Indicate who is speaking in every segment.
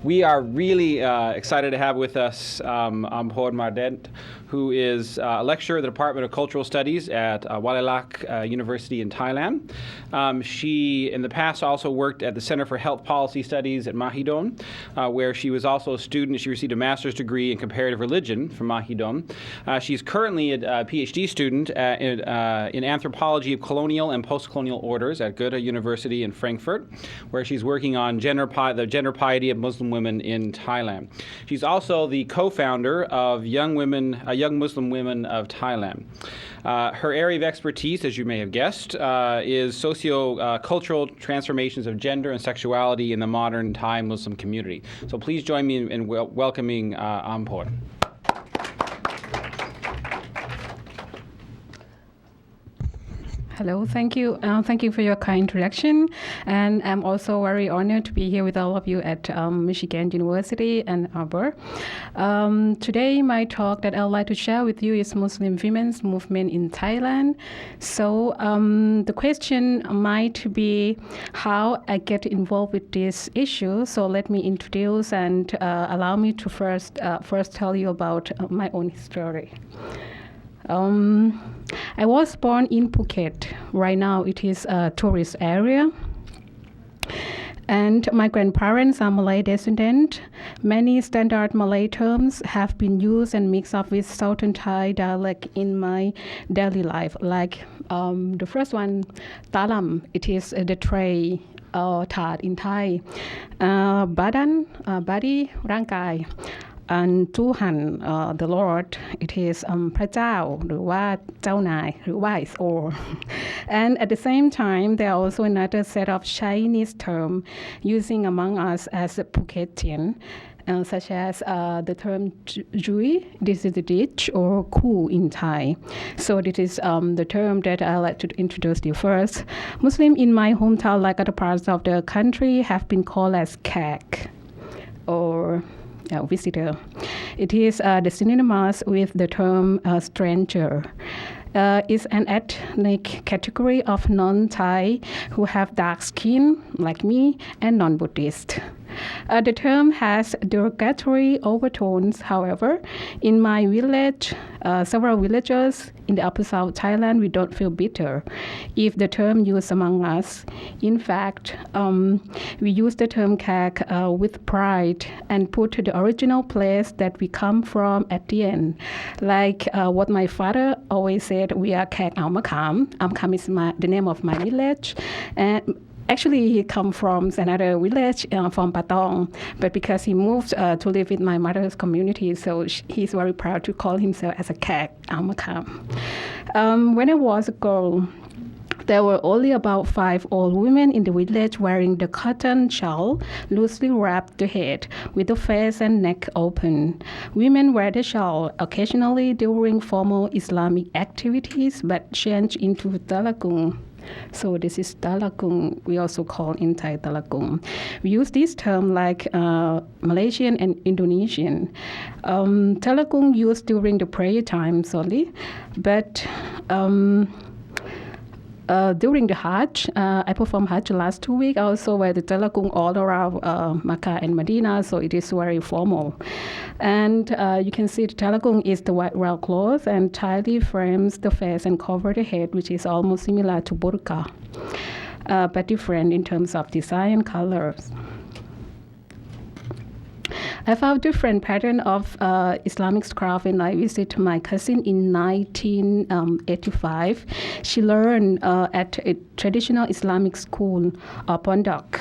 Speaker 1: We are really excited to have with us Amporn Marddent, who is a lecturer at the Department of Cultural Studies at Waralak University in Thailand. She, in the past, also worked at the Center for Health Policy Studies at Mahidol, where she was also a student. She received a master's degree in comparative religion from Mahidol. She's currently a PhD student in anthropology of colonial and post-colonial orders at Goethe University in Frankfurt, where she's working on the gender piety of Muslim women in Thailand. She's also the co-founder of Young Muslim Women of Thailand. Her area of expertise, as you may have guessed, is socio-cultural transformations of gender and sexuality in the modern Thai Muslim community. So please join me in welcoming Amporn.
Speaker 2: Hello, thank you. Thank you for your kind introduction. And I'm also very honored to be here with all of you at Michigan University and Amporn. Today, my talk that I'd like to share with you is Muslim women's movement in Thailand. So the question might be how I get involved with this issue. So let me introduce and allow me to first tell you about my own story. I was born in Phuket. Right now it is a tourist area. And my grandparents are Malay descendant. Many standard Malay terms have been used and mixed up with Southern Thai dialect in my daily life. Like the first one, talam, it is the tray or thad in Thai. Badan, body, rangkai. And Tuhan, the Lord, it is พระเจ้า หรือว่าเจ้านาย หรือว่า is all. And at the same time, there are also another set of Chinese terms using among us as a Phuketian, such as the term Jui, this is the ditch, or Ku in Thai. So this is the term that I like to introduce you first. Muslim in my hometown, like other parts of the country, have been called as Khak, or visitor. It is the synonymous with the term stranger. Is an ethnic category of non-Thai who have dark skin, like me, and non-Buddhist. The term has derogatory overtones. However, in my village, several villages in the upper south Thailand, we don't feel bitter if the term used among us. In fact, we use the term Khak with pride and put the original place that we come from at the end. Like what my father always said, we are Khak Amakam. Amakam is the name of my village. And actually, he come from another village from Patong, but because he moved to live with my mother's community, so he's very proud to call himself as a Khak Amakam. When I was a girl, there were only about 5 old women in the village wearing the cotton shawl, loosely wrapped the head, with the face and neck open. Women wear the shawl occasionally during formal Islamic activities, but change into talagung. So this is talagung, we also call in Thai talagung. We use this term like Malaysian and Indonesian. Talagung used during the prayer times only, but during the Hajj, I performed Hajj last 2 weeks. I also wear the talagung all around Makkah and Medina, so it is very formal. And you can see the talagung is the white round cloth and tightly frames the face and cover the head, which is almost similar to burqa, but different in terms of design and colors. I found different pattern of Islamic scarf when I visited my cousin in 1985. She learned at a traditional Islamic school, Pondok,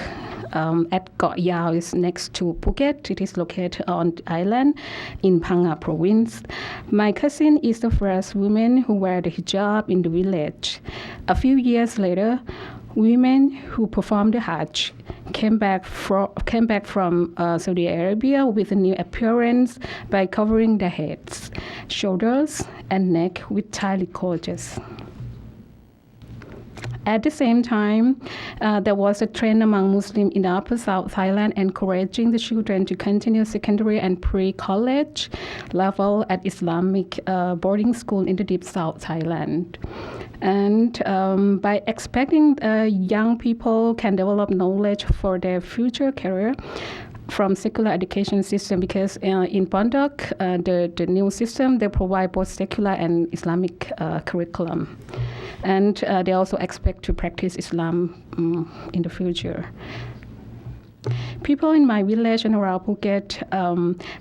Speaker 2: at Koh Yao, is next to Phuket. It is located on the island in Phang Nga province. My cousin is the first woman who wear the hijab in the village. A few years later, women who performed the Hajj came back from Saudi Arabia with a new appearance by covering their heads, shoulders, and neck with Thai gorgeous. At the same time, there was a trend among Muslims in the Upper South Thailand encouraging the children to continue secondary and pre-college level at Islamic boarding school in the Deep South Thailand. And by expecting young people can develop knowledge for their future career, from secular education system because in Pondok, the new system, they provide both secular and Islamic curriculum. And they also expect to practice Islam in the future. People in my village and around Phuket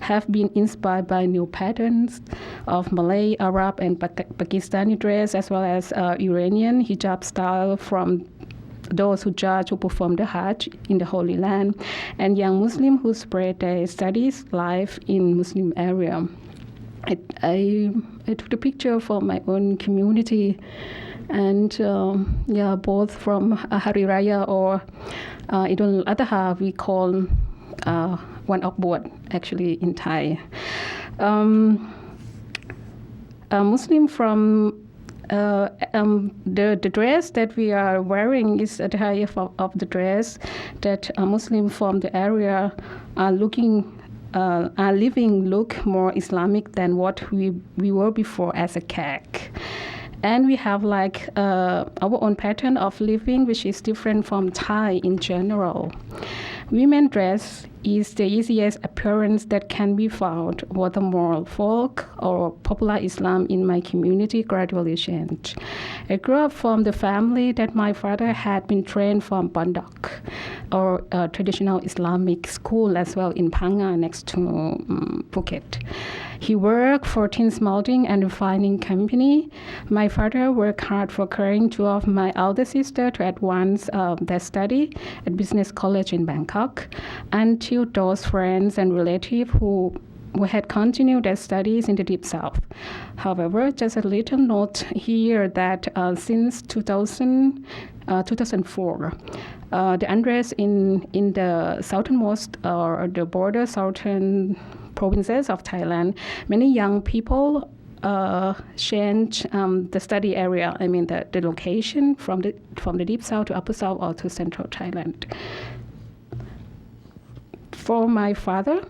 Speaker 2: have been inspired by new patterns of Malay, Arab, and Pakistani dress, as well as Iranian hijab style from those who judge who perform the Hajj in the Holy Land, and young Muslims who spread their studies life in Muslim area. I took the picture from my own community, and both from Hari Raya or Idul Adha, we call one of both actually in Thai. Muslim from the dress that we are wearing is a type of the dress that a Muslim from the area are living look more Islamic than what we were before as a CAC. And we have like our own pattern of living, which is different from Thai in general. Women dress is the easiest appearance that can be found, whether more folk or popular Islam in my community gradually changed. I grew up from the family that my father had been trained from Pondok, or a traditional Islamic school as well in Phang next to Phuket. He worked for tin smelting and refining company. My father worked hard for caring two of my elder sister to advance their study at business college in Bangkok, until those friends and relatives who had continued their studies in the Deep South. However, just a little note here that since 2004, the unrest in the southernmost or the border southern provinces of Thailand, many young people change the study area. I mean the location from the Deep South to Upper South or to Central Thailand. For my father,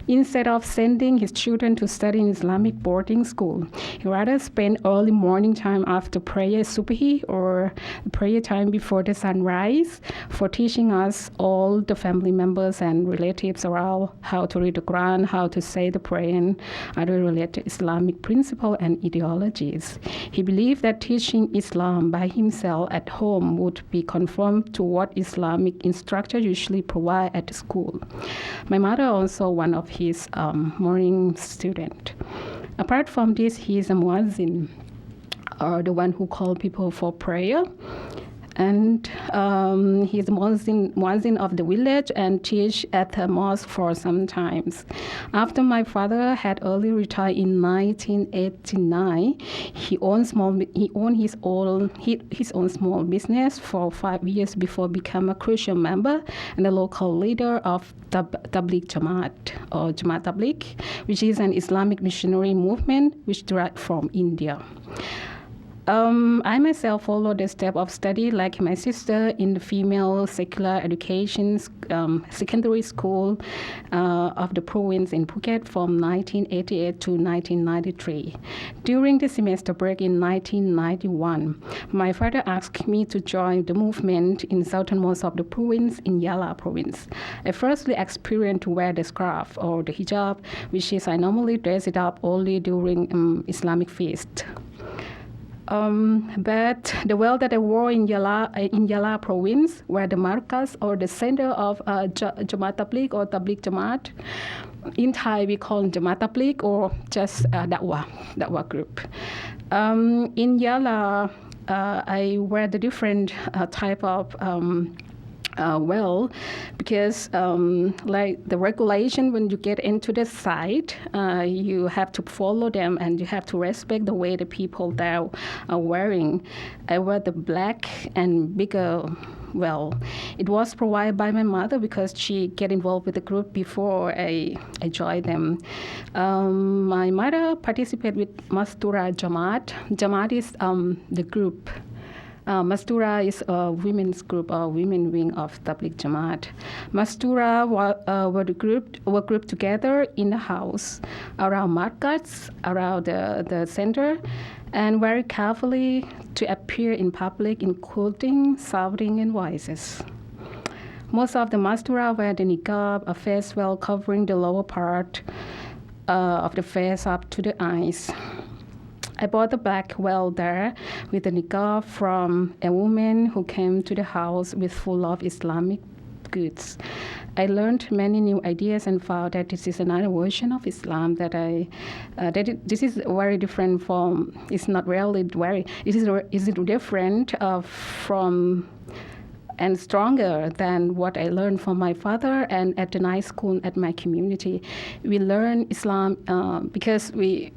Speaker 2: instead of sending his children to study in Islamic boarding school, he rather spent early morning time after prayer subhi or prayer time before the sunrise for teaching us all the family members and relatives around how to read the Quran, how to say the prayer, and other related Islamic principles and ideologies. He believed that teaching Islam by himself at home would be conform to what Islamic instructors usually provide at the school. My mother also one of his morning student. Apart from this, he is a muazzin, or the one who call people for prayer. And he's the muazzin of the village and teach at the mosque for some times. After my father had early retired in 1989, he owned his own small business for 5 years before becoming a crucial member and a local leader of Tabligh Jamaat or Jamaat Tabligh, which is an Islamic missionary movement which derived from India. I myself followed the step of study like my sister in the female secular education secondary school of the province in Phuket from 1988 to 1993. During the semester break in 1991, my father asked me to join the movement in southernmost of the province in Yala province. I firstly experienced to wear the scarf or the hijab, which is I normally dress it up only during Islamic feast. But the veil that I wore in Yala province, where the markas or the center of Jamaat Tabligh or Tabligh Jamaat, in Thai we call Jamaat Tabligh or just Dawah group. In Yala, I wear the different type of because like the regulation when you get into the site, you have to follow them and you have to respect the way the people there are wearing. I wear the black and bigger. Well, it was provided by my mother because she get involved with the group before I joined them. My mother participated with Mastura Jamaat. Jamaat is the group. Mastura is a women's group, a women wing of Tabligh Jamaat. Mastura were grouped together in a house around markets, around the center, and very carefully to appear in public in clothing, shouting, and voices. Most of the Mastura wear the niqab, a face veil covering the lower part of the face up to the eyes. I bought the black veil there with the niqab from a woman who came to the house with full of Islamic goods. I learned many new ideas and found that this is another version of Islam this is very different from, it's not really very, it is different from and stronger than what I learned from my father and at the night school at my community. We learn Islam because we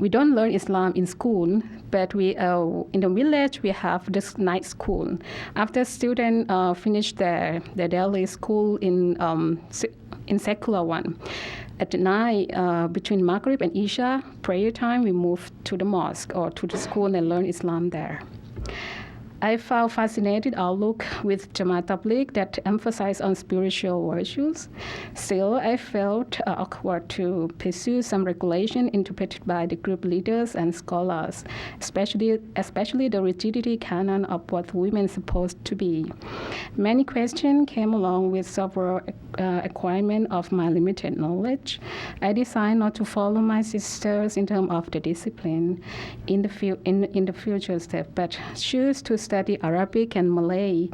Speaker 2: don't learn Islam in school, but we in the village we have this night school. After students finish their daily school in secular one, at the night between Maghrib and Isha prayer time, we move to the mosque or to the school and learn Islam there. I found fascinating outlook with Jamaat Tabligh that emphasized on spiritual virtues. Still, I felt awkward to pursue some regulation interpreted by the group leaders and scholars, especially the rigidity canon of what women are supposed to be. Many questions came along with several acquirement of my limited knowledge. I decided not to follow my sisters in terms of the discipline in the future step, but choose to study Arabic and Malay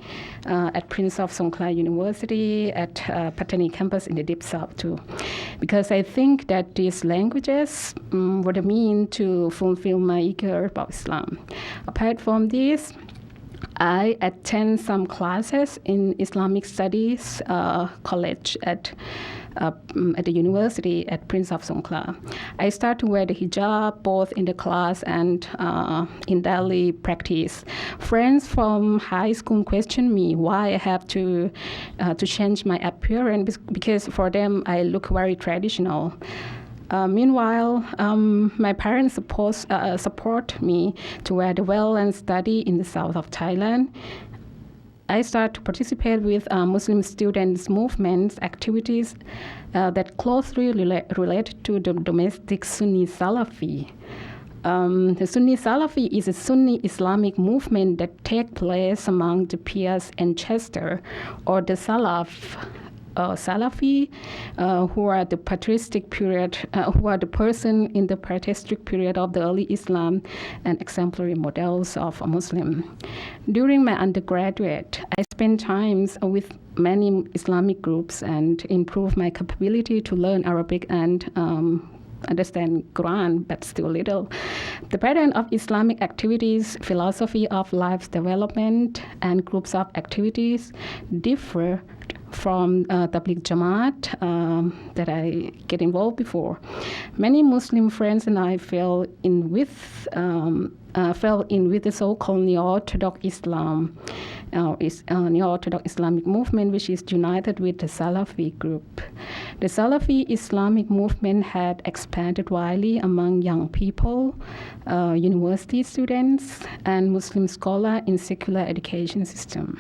Speaker 2: at Prince of Songkla University at Pattani campus in the Deep South too, because I think that these languages would mean to fulfill my eager about Islam. Apart from this, I attend some classes in Islamic Studies college at the university at Prince of Songkla. I start to wear the hijab both in the class and in daily practice. Friends from high school question me why I have to change my appearance, because for them I look very traditional. Meanwhile, my parents support me to wear the veil and study in the south of Thailand. I start to participate with Muslim students' movements, activities that closely relate to the domestic Sunni Salafi. The Sunni Salafi is a Sunni Islamic movement that takes place among the peers and Chester, or the Salafi, who are the patristic period, who are the person in the patristic period of the early Islam and exemplary models of a Muslim. During my undergraduate, I spent times with many Islamic groups and improved my capability to learn Arabic and understand Quran, but still little. The pattern of Islamic activities, philosophy of life development, and groups of activities differ from Tabligh Jamaat that I get involved before. Many Muslim friends and I fell in with the so-called Neo-Orthodox Islam, Neo-Orthodox Islamic movement, which is united with the Salafi group. The Salafi Islamic movement had expanded widely among young people, university students, and Muslim scholars in secular education system.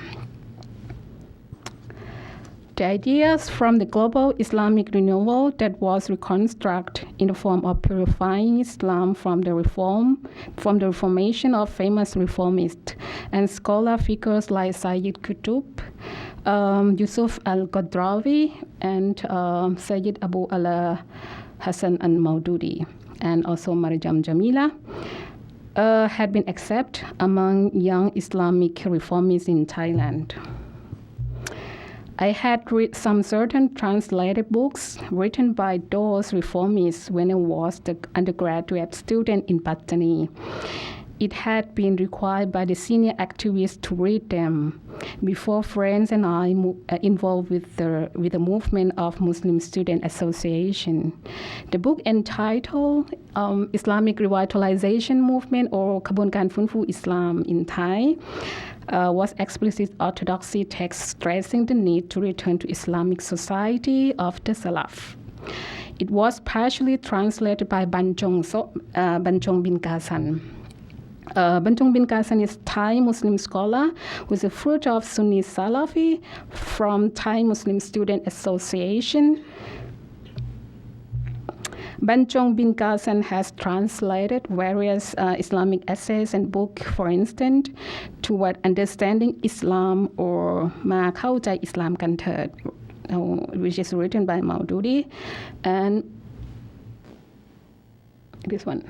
Speaker 2: The ideas from the global Islamic renewal that was reconstructed in the form of purifying Islam from the reformation of famous reformists and scholar figures like Sayyid Qutb, Yusuf al-Qadrawi, and Sayyid Abu Ala Hassan al-Maududi, and also Marjam Jamila, had been accepted among young Islamic reformists in Thailand. I had read some certain translated books written by those reformists when I was the undergraduate student in Pattani. It had been required by the senior activists to read them before friends and I involved with the movement of Muslim Student Association. The book entitled Islamic Revitalization Movement, or Kabunkan Funfu Islam in Thai, was explicit orthodoxy text stressing the need to return to Islamic society of the Salaf. It was partially translated by Banchong bin Kasan. Banchong bin Kasan is Thai Muslim scholar who is a fruit of Sunni Salafi from Thai Muslim Student Association. Banchong bin Qasim has translated various Islamic essays and books, for instance, toward understanding Islam or มาเข้าใจอิสลามกันเถิด which is written by Maududi, and this one,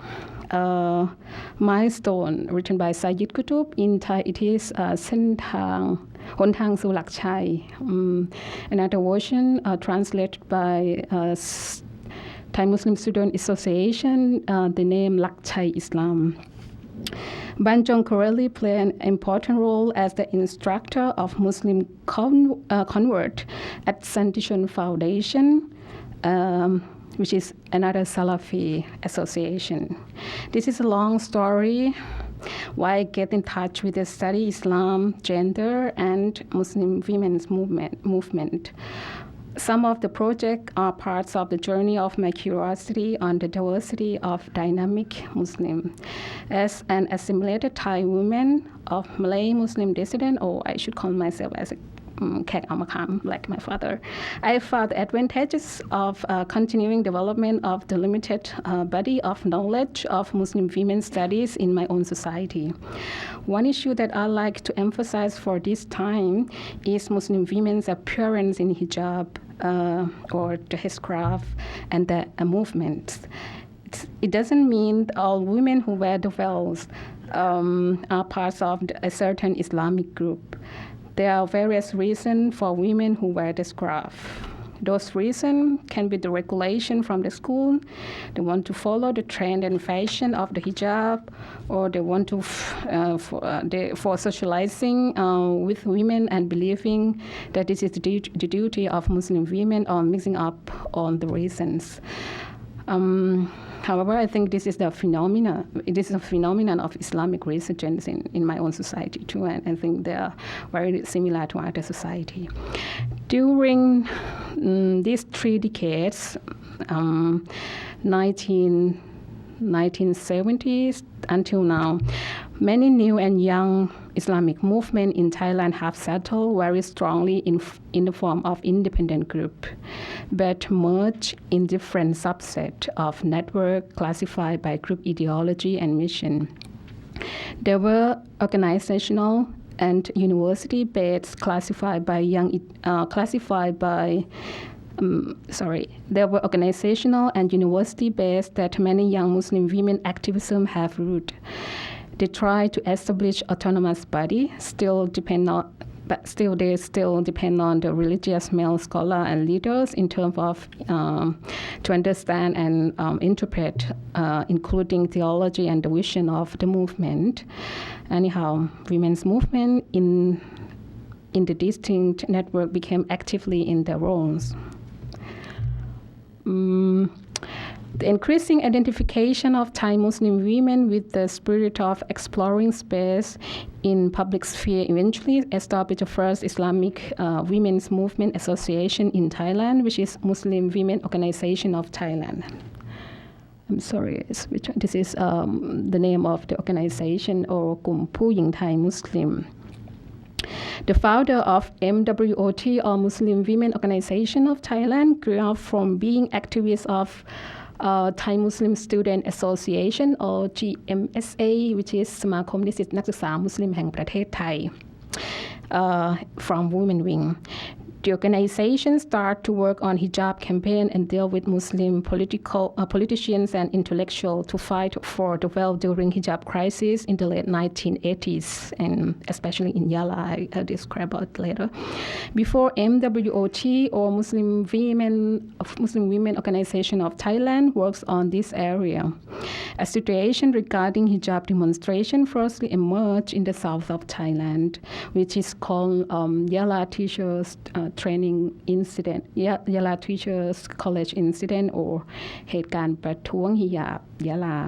Speaker 2: Milestone, written by Sayyid Qutb. In Thai, it is เส้นทางหนทางสู่หลักชัย Another version translated by Thai Muslim Student Association, the name Lak Chai Islam. Banchong currently play an important role as the instructor of Muslim convert at Santichon Foundation, which is another Salafi association. This is a long story why I get in touch with the study Islam, gender, and Muslim women's movement. Some of the projects are parts of the journey of my curiosity on the diversity of dynamic Muslim. As an assimilated Thai woman of Malay Muslim dissident, or I should call myself as a Khek Amakam, like my father, I found the advantages of continuing development of the limited body of knowledge of Muslim women studies in my own society. One issue that I like to emphasize for this time is Muslim women's appearance in hijab or the headscarf and the movements. It doesn't mean all women who wear the veils are parts of a certain Islamic group. There are various reasons for women who wear the scarf. Those reasons can be the regulation from the school, they want to follow the trend and fashion of the hijab, or they want to, for socializing with women and believing that this is the duty of Muslim women, or mixing up all the reasons. However, I think this is it is a phenomenon of Islamic resurgence in my own society too, and I think they are very similar to other society. During these 3 decades, 1970s until now, many new and young Islamic movements in Thailand have settled very strongly in the form of independent group, but merge in different subsets of network classified by group ideology and mission. There were organizational and university-based there were organizational and university-based that many young Muslim women activism have rooted. They try to establish autonomous body, they still depend on the religious male scholar and leaders in terms of to understand and interpret, including theology and the vision of the movement. Anyhow, women's movement in the distinct network became actively in their roles. The increasing identification of Thai Muslim women with the spirit of exploring space in public sphere eventually established the first Islamic women's movement association in Thailand, which is Muslim Women Organization of Thailand. I'm sorry, this is the name of the organization, or กลุ่มผู้หญิงไทยมุสลิม. The founder of MWOT, or Muslim Women Organization of Thailand, grew up from being activists of Thai Muslim Student Association, or GMSA, which is สมาคมนิสิตนักศึกษามุสลิมแห่งประเทศไทย from Women Wing. The organization started to work on hijab campaign and deal with Muslim politicians and intellectuals to fight for the veil during hijab crisis in the late 1980s, and especially in Yala, I'll describe it later. Before MWOT, or Muslim Women Organization of Thailand, works on this area. A situation regarding hijab demonstration firstly emerged in the south of Thailand, which is called Yala Teachers Training Incident, Yala Teachers College Incident, or เหตุการณ์ประท้วงฮิญาบยะลา.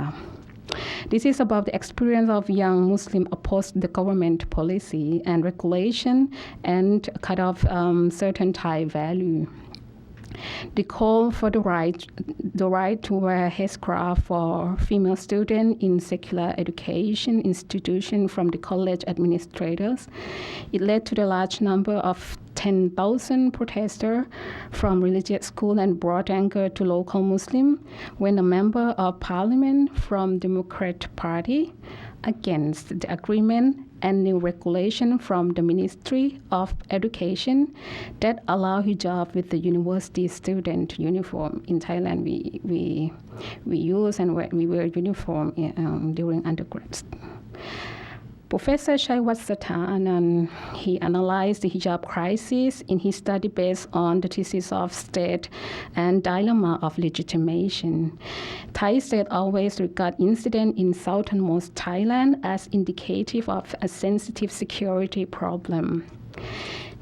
Speaker 2: This is about the experience of young Muslim opposed the government policy and regulation and cut off certain Thai value. The call for the right to wear headscarf for female students in secular education institution from the college administrators. It led to the large number of 10,000 protesters from religious schools and brought anger to local Muslims when a member of parliament from Democrat Party against the agreement and new regulation from the Ministry of Education that allow hijab with the university student uniform. In Thailand, we use and we wear uniform during undergrads. Professor Chaiwat Sathanan, he analyzed the hijab crisis in his study based on the thesis of state and dilemma of legitimation. Thai state always regard incident in southernmost Thailand as indicative of a sensitive security problem.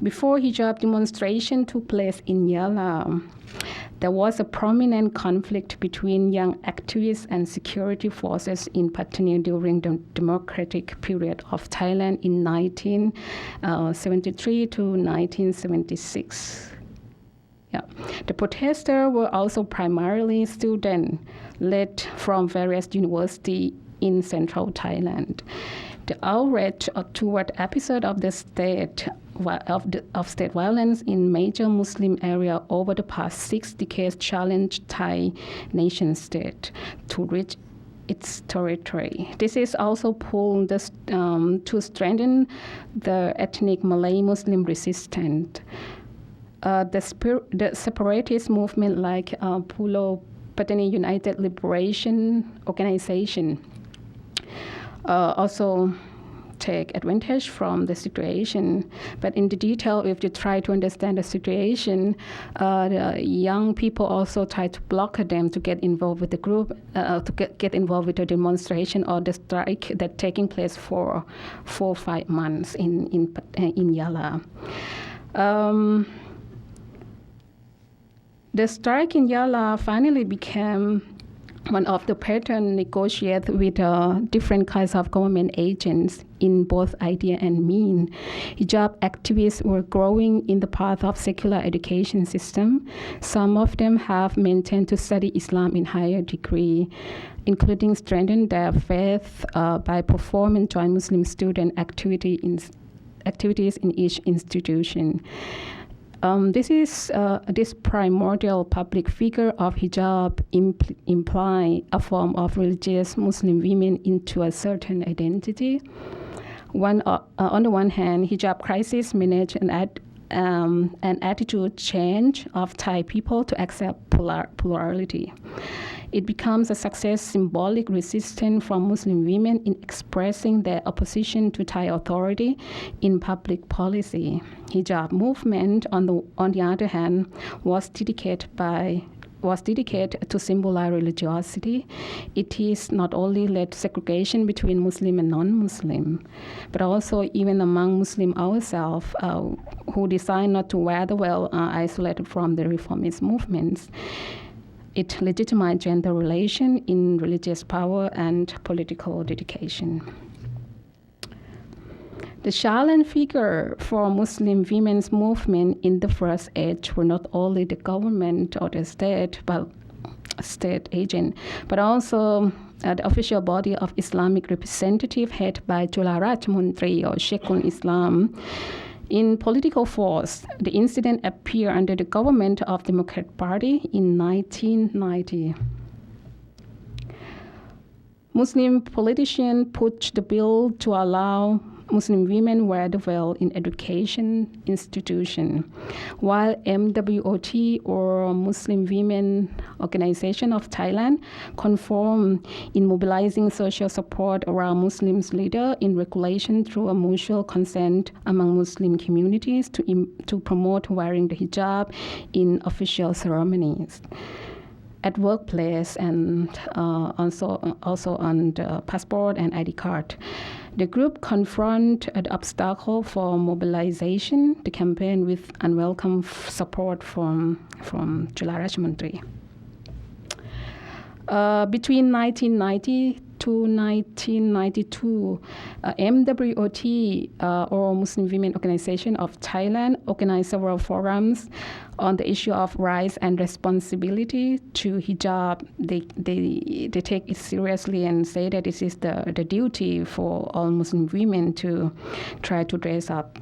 Speaker 2: Before hijab demonstration took place in Yala, there was a prominent conflict between young activists and security forces in Pattani during the democratic period of Thailand in 1973 to 1976. Yeah. The protesters were also primarily students led from various universities in central Thailand. The outrage toward episode of the state violence in major Muslim area over the past 6 decades challenged Thai nation state to reach its territory. This is also pulled to strengthen the ethnic Malay Muslim resistance. The separatist movement like Pulo Pattani United Liberation Organization also take advantage from the situation. But in the detail, if you try to understand the situation, the young people also try to block them to get involved with the group, to get involved with the demonstration or the strike that taking place for 4 or 5 months in Yala. The strike in Yala finally became one of the pattern negotiated with different kinds of government agents in both idea and mean. Hijab activists were growing in the path of secular education system. Some of them have maintained to study Islam in higher degree, including strengthen their faith by performing joint Muslim student activities in each institution. This primordial public figure of hijab imply a form of religious Muslim women into a certain identity. On the one hand, hijab crisis managed an attitude change of Thai people to accept plurality. It becomes a success symbolic resistance from Muslim women in expressing their opposition to Thai authority in public policy. Hijab movement, on the other hand, was dedicated to symbolize religiosity. It is not only led segregation between Muslim and non-Muslim, but also even among Muslim ourselves who decide not to wear the veil are isolated from the reformist movements. It legitimized gender relation in religious power and political dedication. The challenge figure for Muslim women's movement in the first age were not only the government or the state, but state agent, but also the official body of Islamic representative headed by Jula Rajamundri or Sheikhul Islam. In political force, the incident appeared under the government of the Democrat Party in 1990. Muslim politicians pushed the bill to allow Muslim women wear the veil in education institution, while MWOT or Muslim Women Organization of Thailand conformed in mobilizing social support around Muslims leader in regulation through a mutual consent among Muslim communities to promote wearing the hijab in official ceremonies at workplace and also on the passport and ID card. The group confront the obstacle for mobilization, the campaign with unwelcome support from Jula Rajamundri. Between 1990 to 1992, MWOT, or Muslim Women Organization of Thailand, organized several forums on the issue of rights and responsibility to hijab. They take it seriously and say that this is the duty for all Muslim women to try to dress up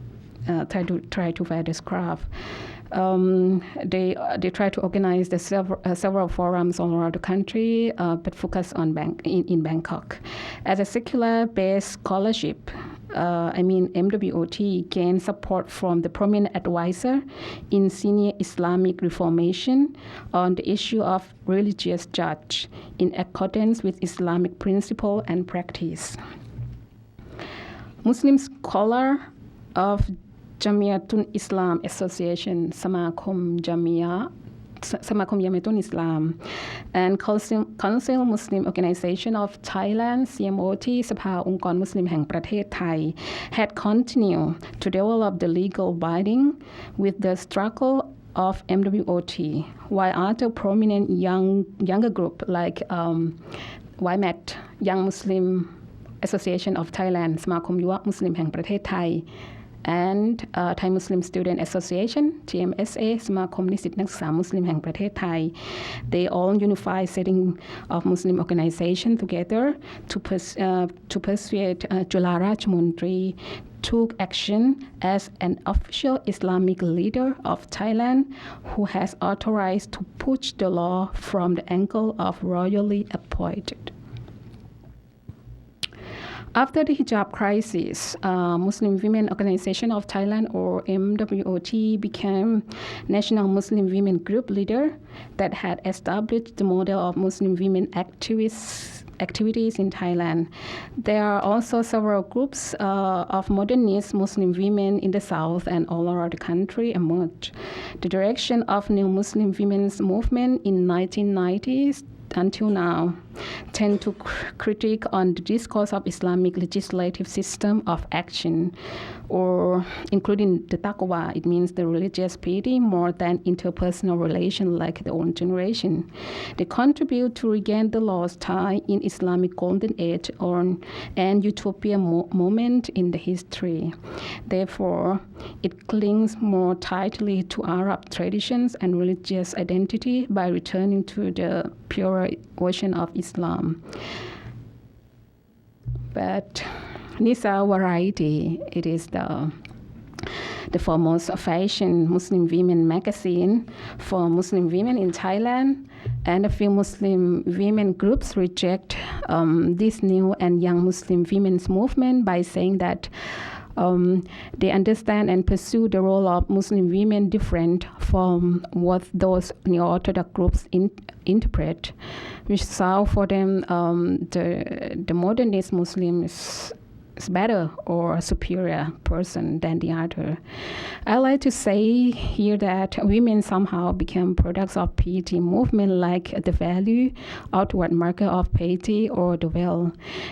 Speaker 2: try to wear the scarf. They try to organize the several forums all around the country, but focus on in Bangkok. As a secular-based scholarship, MWOT gained support from the prominent advisor in senior Islamic reformation on the issue of religious judge in accordance with Islamic principle and practice. Muslim scholar of Jamiatul Islam Association, Samakom Jamiatul Islam, and Council Muslim Organization of Thailand, CMOT, สภาองค์กรมุสลิมแห่งประเทศไทย had continued to develop the legal binding with the struggle of MWOT, while other prominent younger group like YMAT, Young Muslim Association of Thailand สมาคมยุวมุสลิมแห่งประเทศไทย and Thai Muslim Student Association TMSA สมาคมนิสิตนักศึกษามุสลิมแห่งประเทศไทย they all unified setting of Muslim organization together to persuade Jula Rajamundry took action as an official Islamic leader of Thailand who has authorized to push the law from the angle of royally appointed. After the hijab crisis, Muslim Women Organization of Thailand, or MWOT, became National Muslim Women Group leader that had established the model of Muslim women activities in Thailand. There are also several groups of modernist Muslim women in the south and all over the country emerged. The direction of new Muslim women's movement in 1990s until now tend to critique on the discourse of Islamic legislative system of action, or including the taqwa, it means the religious piety more than interpersonal relation like the old generation. They contribute to regain the lost time in Islamic golden age and utopia moment in the history. Therefore, it clings more tightly to Arab traditions and religious identity by returning to the purer version of Islam. But Nisa Variety, it is the foremost fashion Muslim women magazine for Muslim women in Thailand, and a few Muslim women groups reject this new and young Muslim women's movement by saying that they understand and pursue the role of Muslim women different from what those neo-Orthodox groups interpret, which saw for them the modernist Muslims is better or superior person than the other. I like to say here that women somehow became products of piety movement, like the value, outward marker of piety or the will.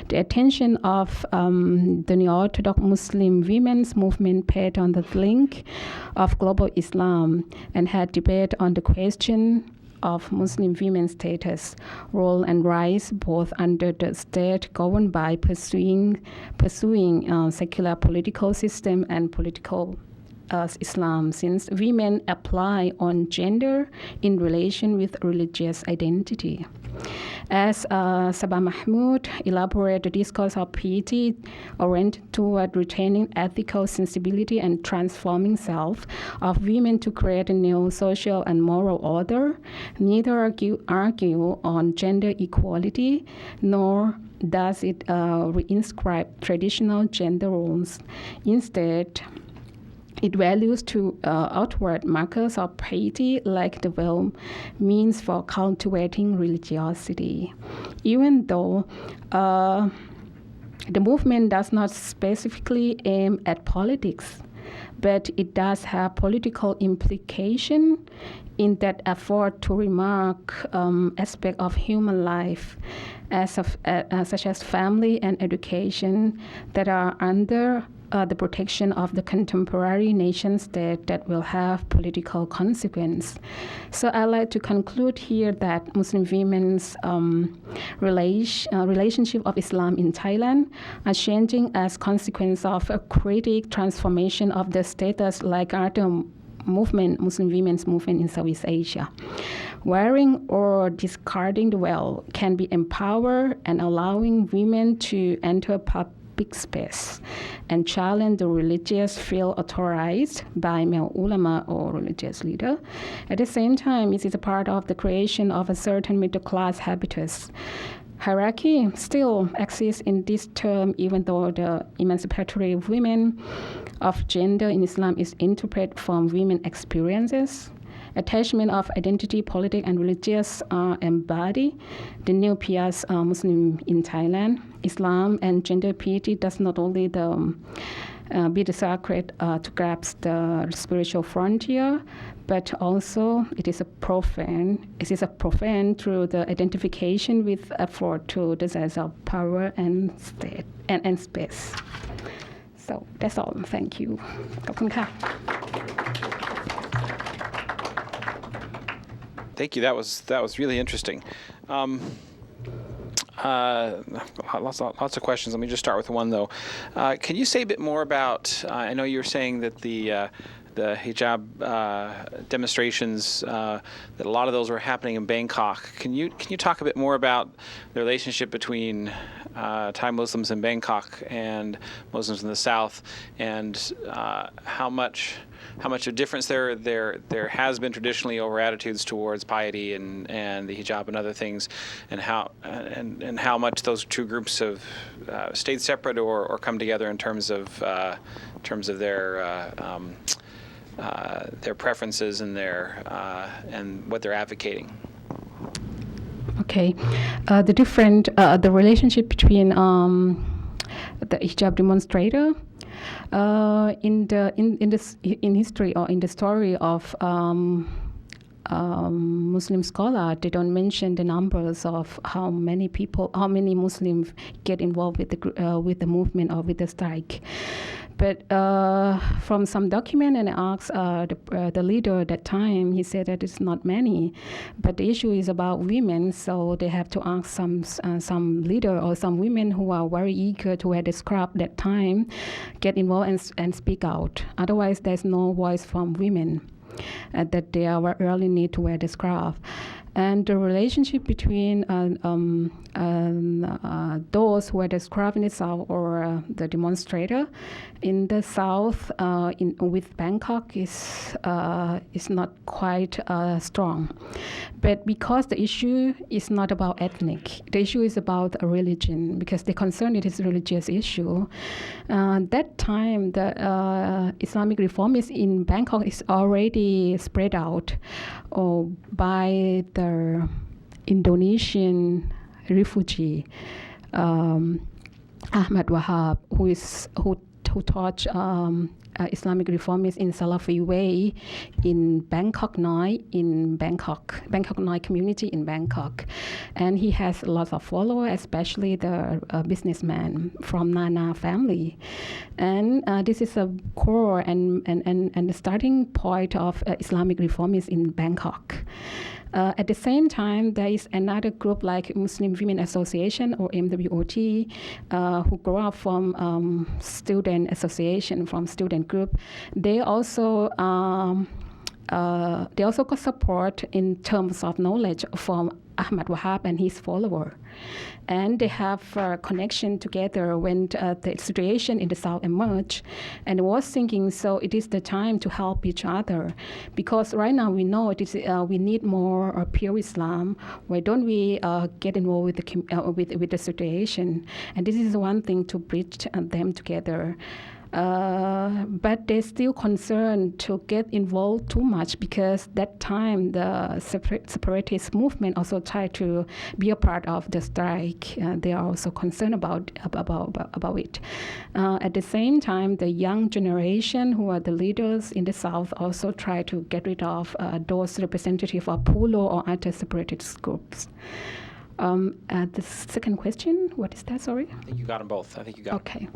Speaker 2: The attention of the neo-Orthodox Muslim women's movement paid on the link of global Islam and had debate on the question of Muslim women's status, role, and rights, both under the state governed by pursuing secular political system and political Islam, since women apply on gender in relation with religious identity. As Sabah Mahmood elaborated, the discourse of piety oriented toward retaining ethical sensibility and transforming self of women to create a new social and moral order, neither argue on gender equality, nor does it reinscribe traditional gender roles. Instead, it values two outward markers of piety, like the veil means for cultivating religiosity. Even though the movement does not specifically aim at politics, but it does have political implication in that effort to remark aspect of human life, such as family and education, that are under the protection of the contemporary nation state that will have political consequence. So I like to conclude here that Muslim women's relationship of Islam in Thailand are changing as consequence of a critic transformation of the status like other Muslim women's movement in Southeast Asia. Wearing or discarding the veil can be empowered and allowing women to enter big space and challenge the religious feel authorized by male ulama or religious leader. At the same time, it is a part of the creation of a certain middle class habitus. Hierarchy still exists in this term, even though the emancipatory women of gender in Islam is interpreted from women experiences. Attachment of identity, politics, and religious embody the new PS Muslim in Thailand. Islam and gender piety does not only be the sacred to grasp the spiritual frontier, but also it is a profane through the identification with effort to the sense of power and state and space. So that's all. Thank you. ขอบคุณค่ะ
Speaker 1: Thank you. That was really interesting. Lots of questions. Let me just start with one though. Can you say a bit more about? I know you were saying that the hijab demonstrations, that a lot of those were happening in Bangkok. Can you talk a bit more about the relationship between Thai Muslims in Bangkok and Muslims in the South, and how much of difference there has been traditionally over attitudes towards piety and the hijab and other things, and how much those two groups have stayed separate or come together in terms of their preferences and and what they're advocating.
Speaker 2: Okay, the relationship between the hijab demonstrator in history or in the story of Muslim scholar, they don't mention the numbers of how many Muslims get involved with the movement or with the strike. But from some document, and I asked the leader at that time, he said that it's not many. But the issue is about women, so they have to ask some leader or some women who are very eager to wear the scarf that time, get involved and speak out. Otherwise, there's no voice from women that they are really need to wear the scarf. And the relationship between those who are the scarf in the South or the demonstrator in the South with Bangkok is not quite strong. But because the issue is not about ethnic, the issue is about a religion, because the concern it is a religious issue. That time, the Islamic reformists in Bangkok is already spread out by the Indonesian refugee Ahmad Wahab, who taught Islamic reformists in Salafi way in Bangkok Noi community in Bangkok, and he has lots of followers, especially the businessman from Nana family, and this is a core and the starting point of Islamic reformists in Bangkok. At the same time, there is another group like Muslim Women Association or MWOT, who grew up from student association, from student group. They also got support in terms of knowledge from Ahmad Wahab and his follower. And they have a connection together when the situation in the South emerged. And I was thinking, so it is the time to help each other. Because right now we know it is, we need more pure Islam. Why don't we get involved with the situation? And this is one thing to bridge them together. But they're still concerned to get involved too much, because that time the separatist movement also tried to be a part of the strike. They are also concerned about it. At the same time, the young generation who are the leaders in the South also try to get rid of those representatives of Pulo or other separatist groups. The second question, what is that? Sorry?
Speaker 1: I think you got them both.
Speaker 2: Okay.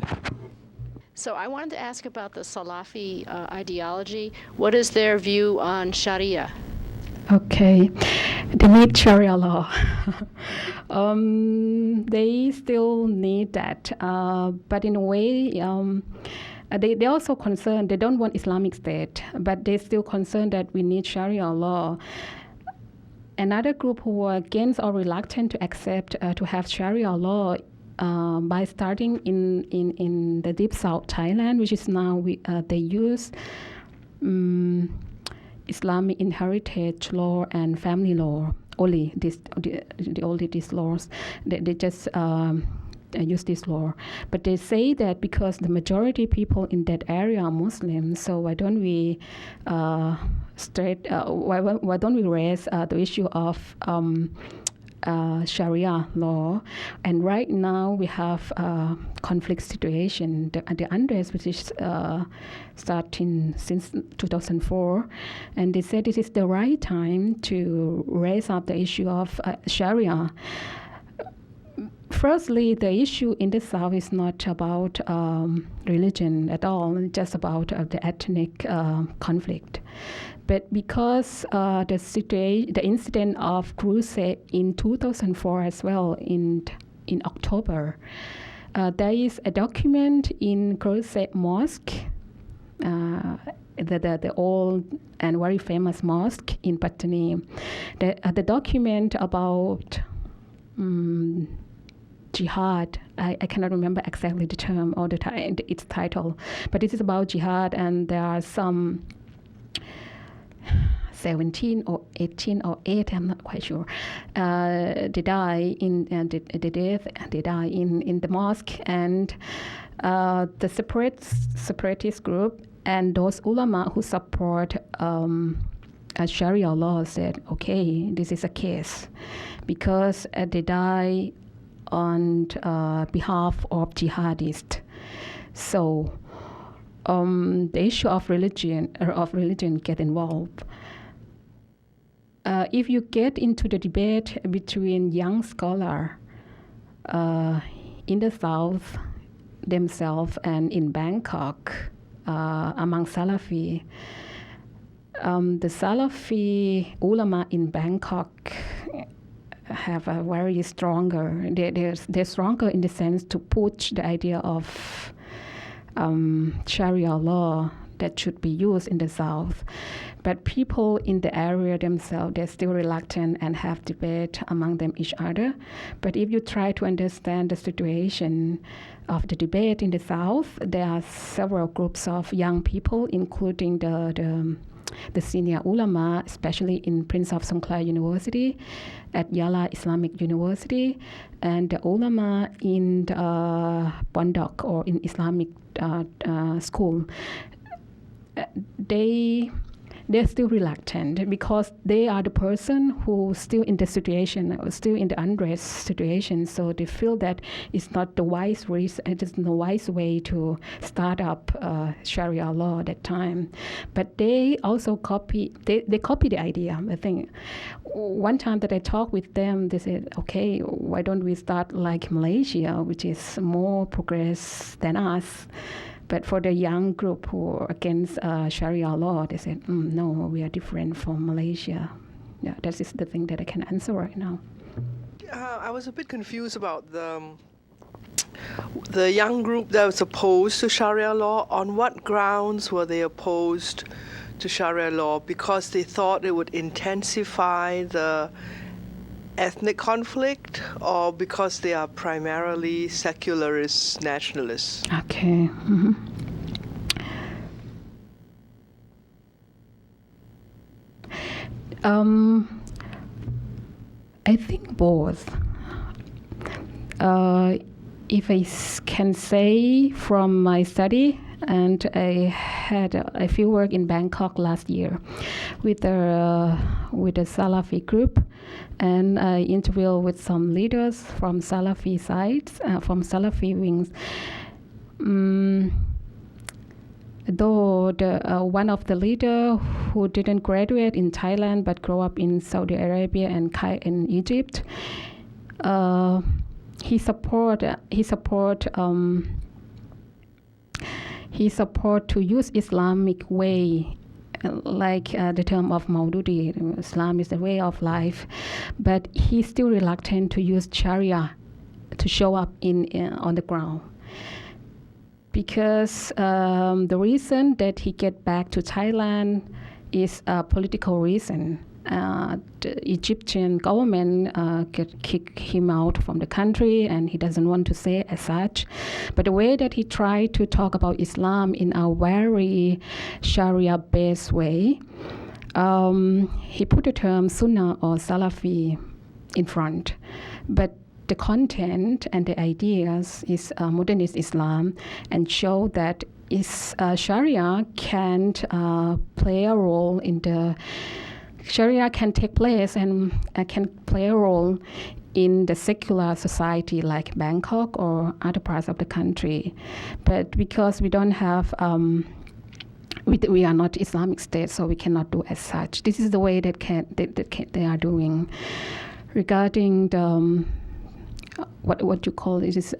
Speaker 3: So I wanted to ask about the Salafi ideology. What is their view on Sharia?
Speaker 2: Okay, they need Sharia law. They still need that, but in a way, they also concerned, they don't want Islamic State, but they still concerned that we need Sharia law. Another group who are against or reluctant to accept to have Sharia law by starting in the deep south Thailand, which is now they use Islamic inheritage law and family law. Only these laws. They just use this law, but they say that because the majority people in that area are Muslims, so why don't we why don't we raise the issue of Sharia law? And right now we have conflict situation, the unrest which is starting since 2004, and they said it is the right time to raise up the issue of Sharia. Firstly, the issue in the South is not about religion at all, it's just about the ethnic conflict. But because the incident of crusade in 2004 as well, in October, there is a document in Crusade Mosque, the old and very famous mosque in Pattani. The document about jihad, I cannot remember exactly the term or its title, but it is about jihad, and there are some 17 or 18 or 8, I'm not quite sure. They die in the mosque, and the separatist group and those ulama who support Sharia law said, okay, this is a case because they die on behalf of jihadists. So the issue of religion get involved. If you get into the debate between young scholars in the South themselves and in Bangkok among Salafi, the Salafi ulama in Bangkok have a very stronger. They're stronger in the sense to push the idea of Sharia law that should be used in the South. But people in the area themselves, they're still reluctant and have debate among them each other. But if you try to understand the situation of the debate in the South, there are several groups of young people, including the senior ulama, especially in Prince of Songkhla University, at Yala Islamic University, and the ulama in the Pondok or in Islamic school. They're still reluctant because they are the person who still in the situation, still in the unrest situation. So they feel that it's not the wise reason, it is no wise way to start up Sharia law at that time. But they also copy the idea. I think one time that I talked with them, they said, okay, why don't we start like Malaysia, which is more progress than us? But for the young group who are against Sharia law, they said, no, we are different from Malaysia. Yeah, that is the thing that I can answer right now.
Speaker 4: I was a bit confused about the young group that was opposed to Sharia law. On what grounds were they opposed to Sharia law? Because they thought it would intensify the ethnic conflict, or because they are primarily secularist nationalists?
Speaker 2: Okay. Mm-hmm. I think both. If I can say from my study, and I had a few work in Bangkok last year with a Salafi group, and I interviewed with some leaders from Salafi sides, from Salafi wings. Though one of the leader who didn't graduate in Thailand but grew up in Saudi Arabia and in Egypt, he support to use Islamic way, like the term of Maududi, Islam is the way of life, but he's still reluctant to use Sharia to show up on the ground. Because the reason that he get back to Thailand is a political reason. the Egyptian government could kick him out from the country, and he doesn't want to say as such. But the way that he tried to talk about Islam in a very Sharia-based way, he put the term Sunnah or Salafi in front. But the content and the ideas is modernist Islam, and show that Sharia can play a role in the Sharia can take place and can play a role in the secular society like Bangkok or other parts of the country. But because we don't have, we are not Islamic State, so we cannot do as such. This is the way that they are doing. Regarding the, what you call it is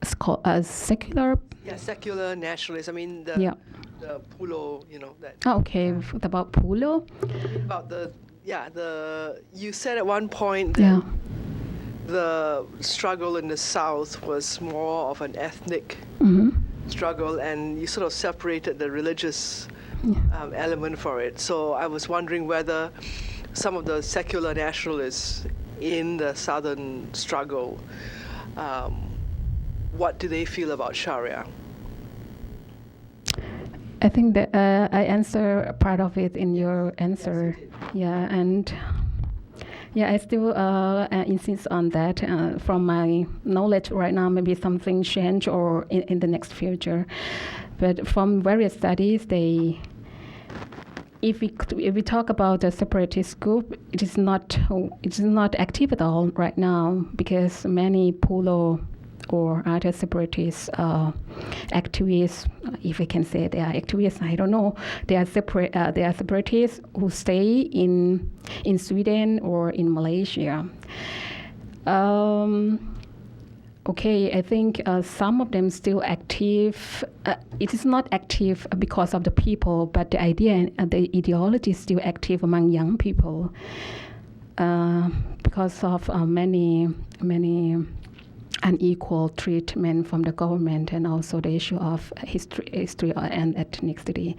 Speaker 2: it's called secular.
Speaker 4: Yeah, secular nationalists. I mean, the Pulo, that.
Speaker 2: Oh, okay, about Pulo.
Speaker 4: About you said at one point that the struggle in the South was more of an ethnic struggle, and you sort of separated the religious element for it. So I was wondering whether some of the secular nationalists in the Southern struggle, what do they feel about Sharia?
Speaker 2: I think that I answer part of it in your answer. Yeah, and I still insist on that. From my knowledge right now, maybe something change or in the next future. But from various studies, if we talk about the separatist group, it is not active at all right now, because many Pulo or other separatist activists, if I can say they are activists, I don't know. They are separatists who stay in Sweden or in Malaysia. Okay, I think some of them still active. It is not active because of the people, but the idea, the ideology is still active among young people because of many unequal treatment from the government, and also the issue of history and ethnicity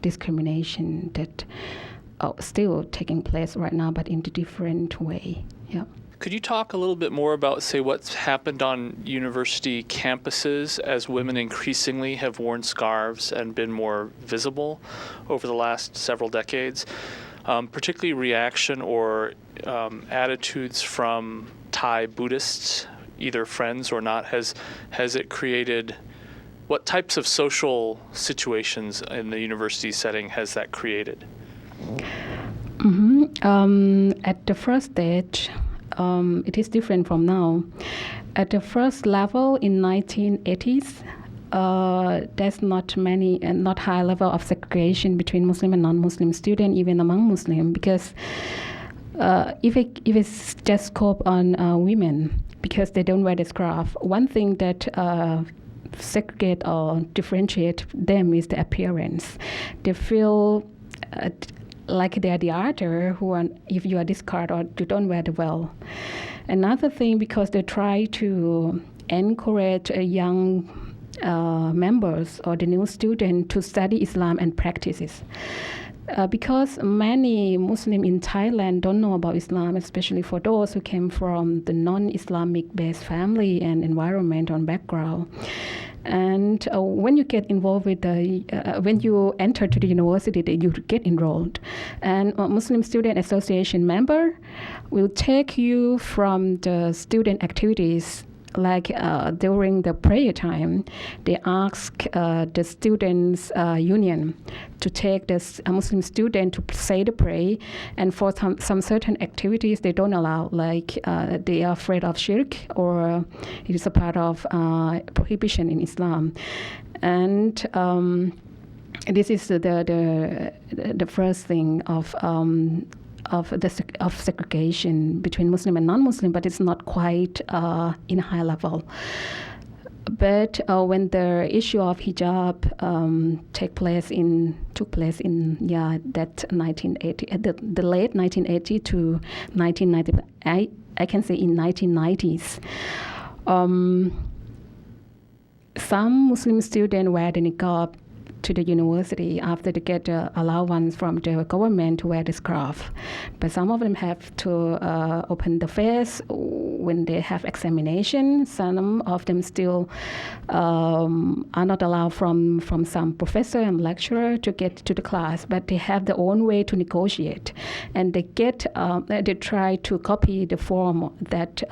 Speaker 2: discrimination that still taking place right now, but in a different way. Yeah.
Speaker 5: Could you talk a little bit more about, say, what's happened on university campuses as women increasingly have worn scarves and been more visible over the last several decades, particularly reaction or attitudes from Thai Buddhists, either friends or not? Has it created, what types of social situations in the university setting has that created?
Speaker 2: At the first stage, it is different from now. At the first level in 1980s, there's not high level of segregation between Muslim and non-Muslim students, even among Muslim, because if it's just scope on women, because they don't wear the scarf, one thing that segregate or differentiate them is the appearance. They feel like they are the other who are, if you are discarded or you don't wear the well. Another thing, because they try to encourage young members or the new student to study Islam and practices. Because many Muslims in Thailand don't know about Islam, especially for those who came from the non-Islamic based family and environment or background. And when you get involved with when you enter to the university, you get enrolled. And a Muslim Student Association member will take you from the student activities. Like during the prayer time, they ask the students' union to take this Muslim student to say the prayer, and for some certain activities they don't allow, like they are afraid of shirk, or it is a part of prohibition in Islam. And this is the first thing of segregation between Muslim and non-Muslim, but it's not quite in high level. But when the issue of hijab took place in that 1980, the late 1980 to 1990, I can say in 1990s, some Muslim students wear the niqab to the university after they get allowance from the government to wear the scarf. But some of them have to open the face when they have examination. Some of them still are not allowed from some professor and lecturer to get to the class, but they have their own way to negotiate, and they try to copy the form that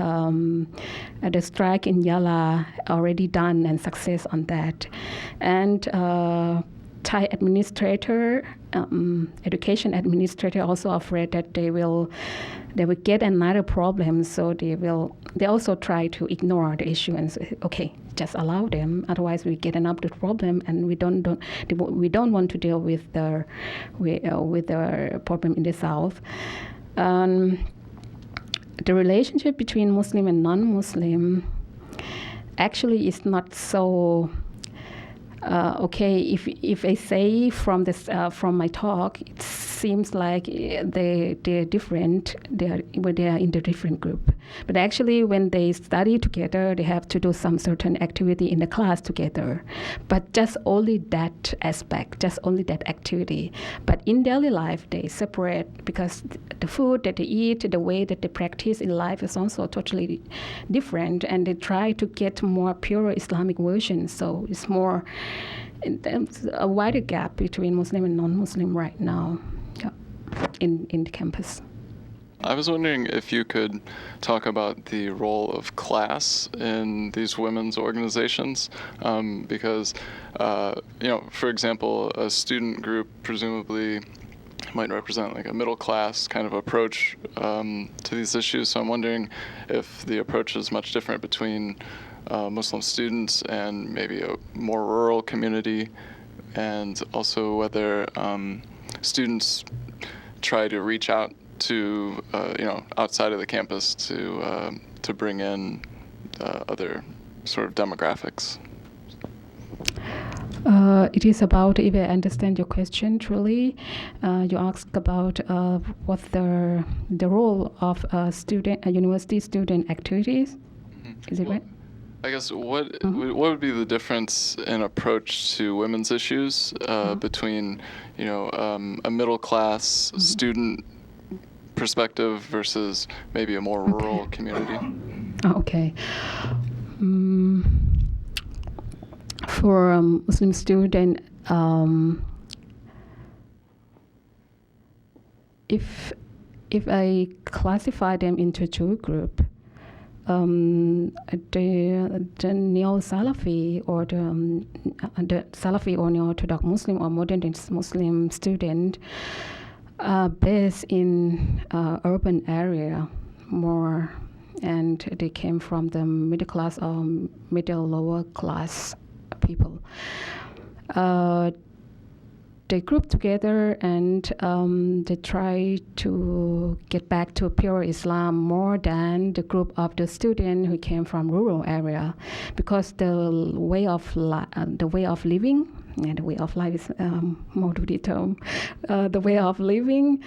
Speaker 2: the strike in Yala already done and success on that. And Thai administrator, education administrator, also afraid that they will get another problem, so they also try to ignore the issue and say, okay, just allow them, otherwise we get another problem, and we don't want to deal with the problem in the south. The relationship between Muslim and non-Muslim actually is not so okay. If I say from my talk, it seems like they're different. They are in the different group. But actually, when they study together, they have to do some certain activity in the class together. But just only that aspect, just only that activity. But in daily life, they separate because the food that they eat, the way that they practice in life is also totally different. And they try to get more pure Islamic version. So it's more. There's a wider gap between Muslim and non-Muslim right now, in the campus.
Speaker 6: I was wondering if you could talk about the role of class in these women's organizations, because, for example, a student group presumably might represent like a middle class kind of approach to these issues. So I'm wondering if the approach is much different between Muslim students and maybe a more rural community, and also whether students try to reach out to outside of the campus to bring in other sort of demographics.
Speaker 2: It is about, if I understand your question truly, you asked about what the role of university student activities. Mm-hmm. Is it right?
Speaker 6: I guess what would be the difference in approach to women's issues between a middle class student perspective versus maybe a more rural community?
Speaker 2: Okay. For a Muslim student, if I classify them into two groups, the neo-Salafi or the Salafi or neo-Orthodox Muslim or Modernist Muslim student based in urban area more, and they came from the middle class or middle lower class people. They group together and they try to get back to pure Islam more than the group of the students who came from rural area, because the way of living, and the way of life is more to the term. The way of living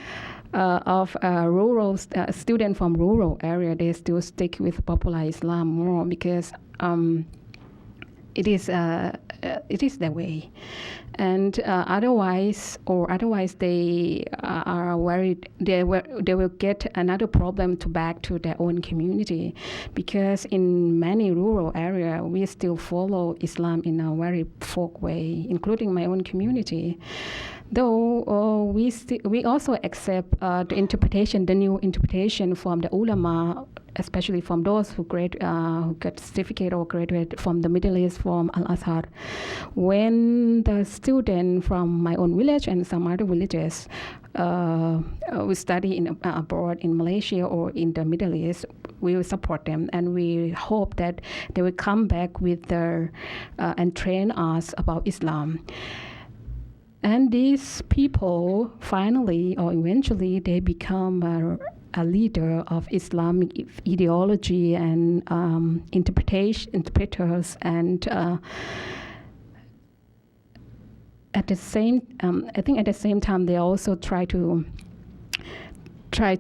Speaker 2: of a rural student from rural area, they still stick with popular Islam more because it is their way, and otherwise they are worried they will get another problem to back to their own community, because in many rural area we still follow Islam in a very folk way, including my own community. Though we also accept the new interpretation from the ulama, especially from those who got certificate or graduate from the Middle East, from Al-Azhar. When the student from my own village and some other villages we study abroad in Malaysia or in the Middle East, we will support them, and we hope that they will come back with their and train us about Islam. And these people finally or eventually they become a leader of Islamic ideology and interpreters, and at the same time they also try to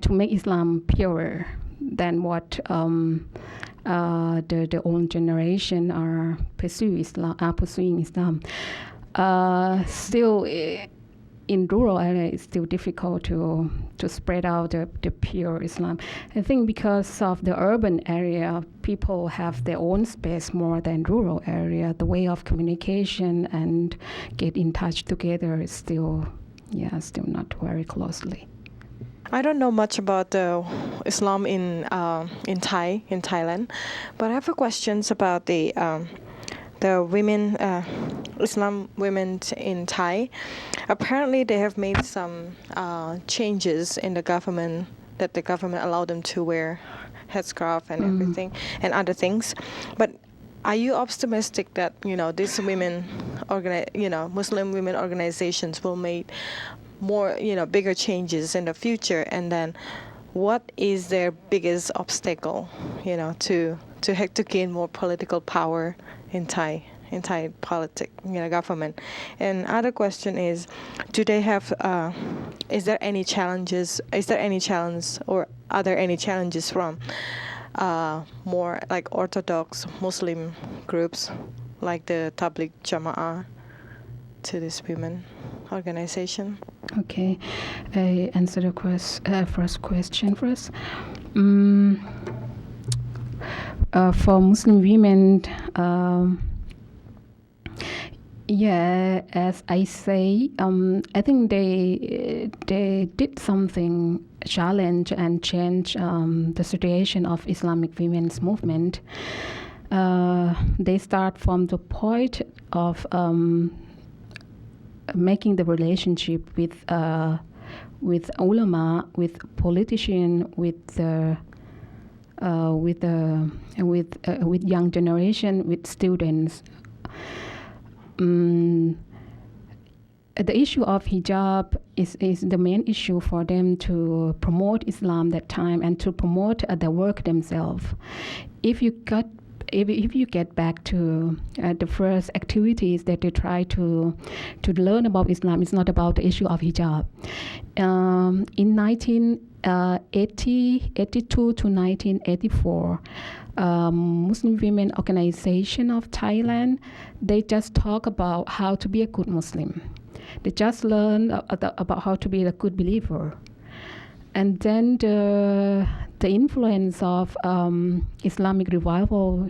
Speaker 2: make Islam purer than what the old generation are pursuing Islam. still in rural area, it's still difficult to spread out the pure Islam. I think because of the urban area, people have their own space more than rural area. The way of communication and get in touch together is still not very closely.
Speaker 7: I don't know much about Islam in Thailand, but I have a questions about the women, Islam women in Thai. Apparently, they have made some changes in the government, that the government allowed them to wear headscarf and everything and other things. But are you optimistic that these women, Muslim women organizations will make more bigger changes in the future? And then, what is their biggest obstacle, to gain more political power in Thai politics, government? And other question is, do they have? Is there any challenges? Is there any challenge, or are there any challenges from more like Orthodox Muslim groups, like the Tabligh Jama'ah, to this women organization?
Speaker 2: Okay, I answer the first question first. For Muslim women, as I say, I think they did something, challenge and change the situation of Islamic women's movement. They start from the point of making the relationship with ulama, with politicians, with young generation, with students. The issue of hijab is the main issue for them to promote Islam that time and to promote the work themselves. If you get back to the first activities that they try to learn about Islam, it's not about the issue of hijab. In 1982 to 1984, Muslim Women Organization of Thailand, they just talk about how to be a good Muslim. They just learn about how to be a good believer. And then the influence of Islamic revival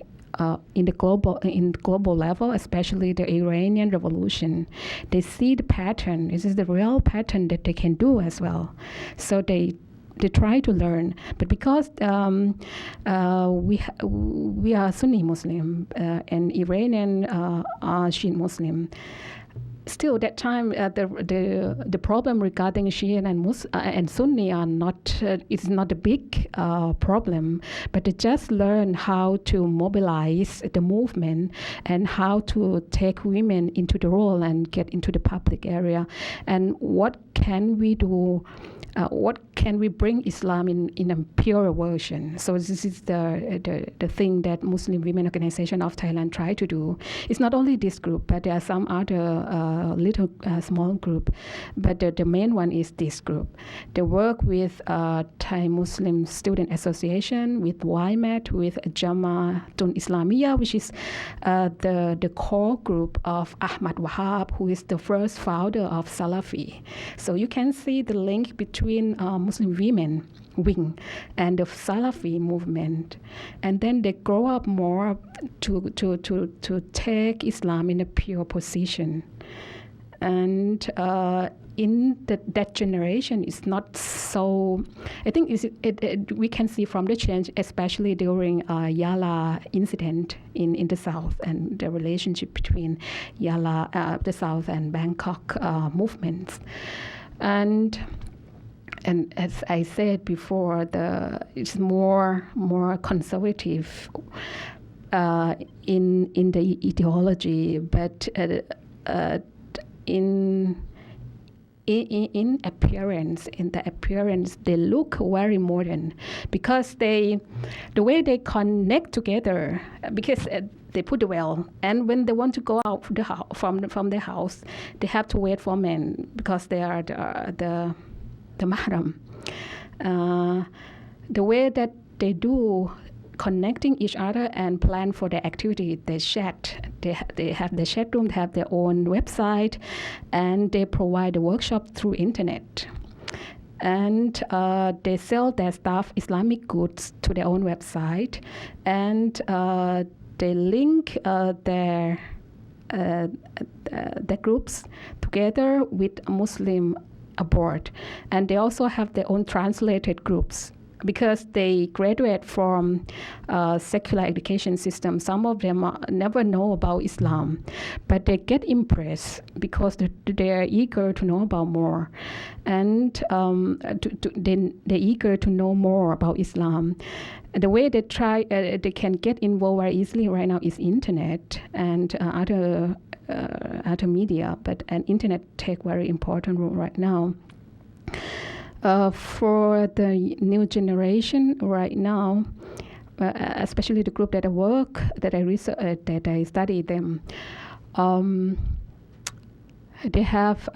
Speaker 2: in global level, especially the Iranian Revolution, they see the pattern. This is the real pattern that they can do as well. So they try to learn, but because we are Sunni Muslim and Iranian are Shia Muslim. Still, that time the problem regarding Shia and Sunni are not it's not a big problem, but they just learn how to mobilize the movement and how to take women into the role and get into the public area, and what can we do. What can we bring Islam in a pure version? So this is the thing that Muslim Women Organization of Thailand try to do. It's not only this group, but there are some other little small group. But the main one is this group. They work with Thai Muslim Student Association, with YMAT, with Jama'atun Islamiyah, which is the core group of Ahmad Wahab, who is the first founder of Salafi. So you can see the link between Muslim women wing and the Salafi movement, and then they grow up more to take Islam in a pure position. And in that generation, it's not so. I think we can see from the change, especially during Yala incident in the south, and the relationship between Yala, the south, and Bangkok movements, and as I said before, it's more conservative in the ideology, but in appearance, they look very modern, because the way they connect together, because they put the veil, and when they want to go out from the house, they have to wait for men, because they are the mahram. The way that they do connecting each other and plan for their activity. They chat. They have their chat room. They have their own website, and they provide the workshop through internet. And they sell their stuff, Islamic goods, to their own website, and they link their groups together with Muslim abroad, and they also have their own translated groups. Because they graduate from secular education system, some of them never know about Islam, but they get impressed because they are eager to know about more, and they're eager to know more about Islam. The way they can get involved very easily right now is internet and other media, and internet take very important role right now. For the new generation right now, especially the group that I work, that I study them, they have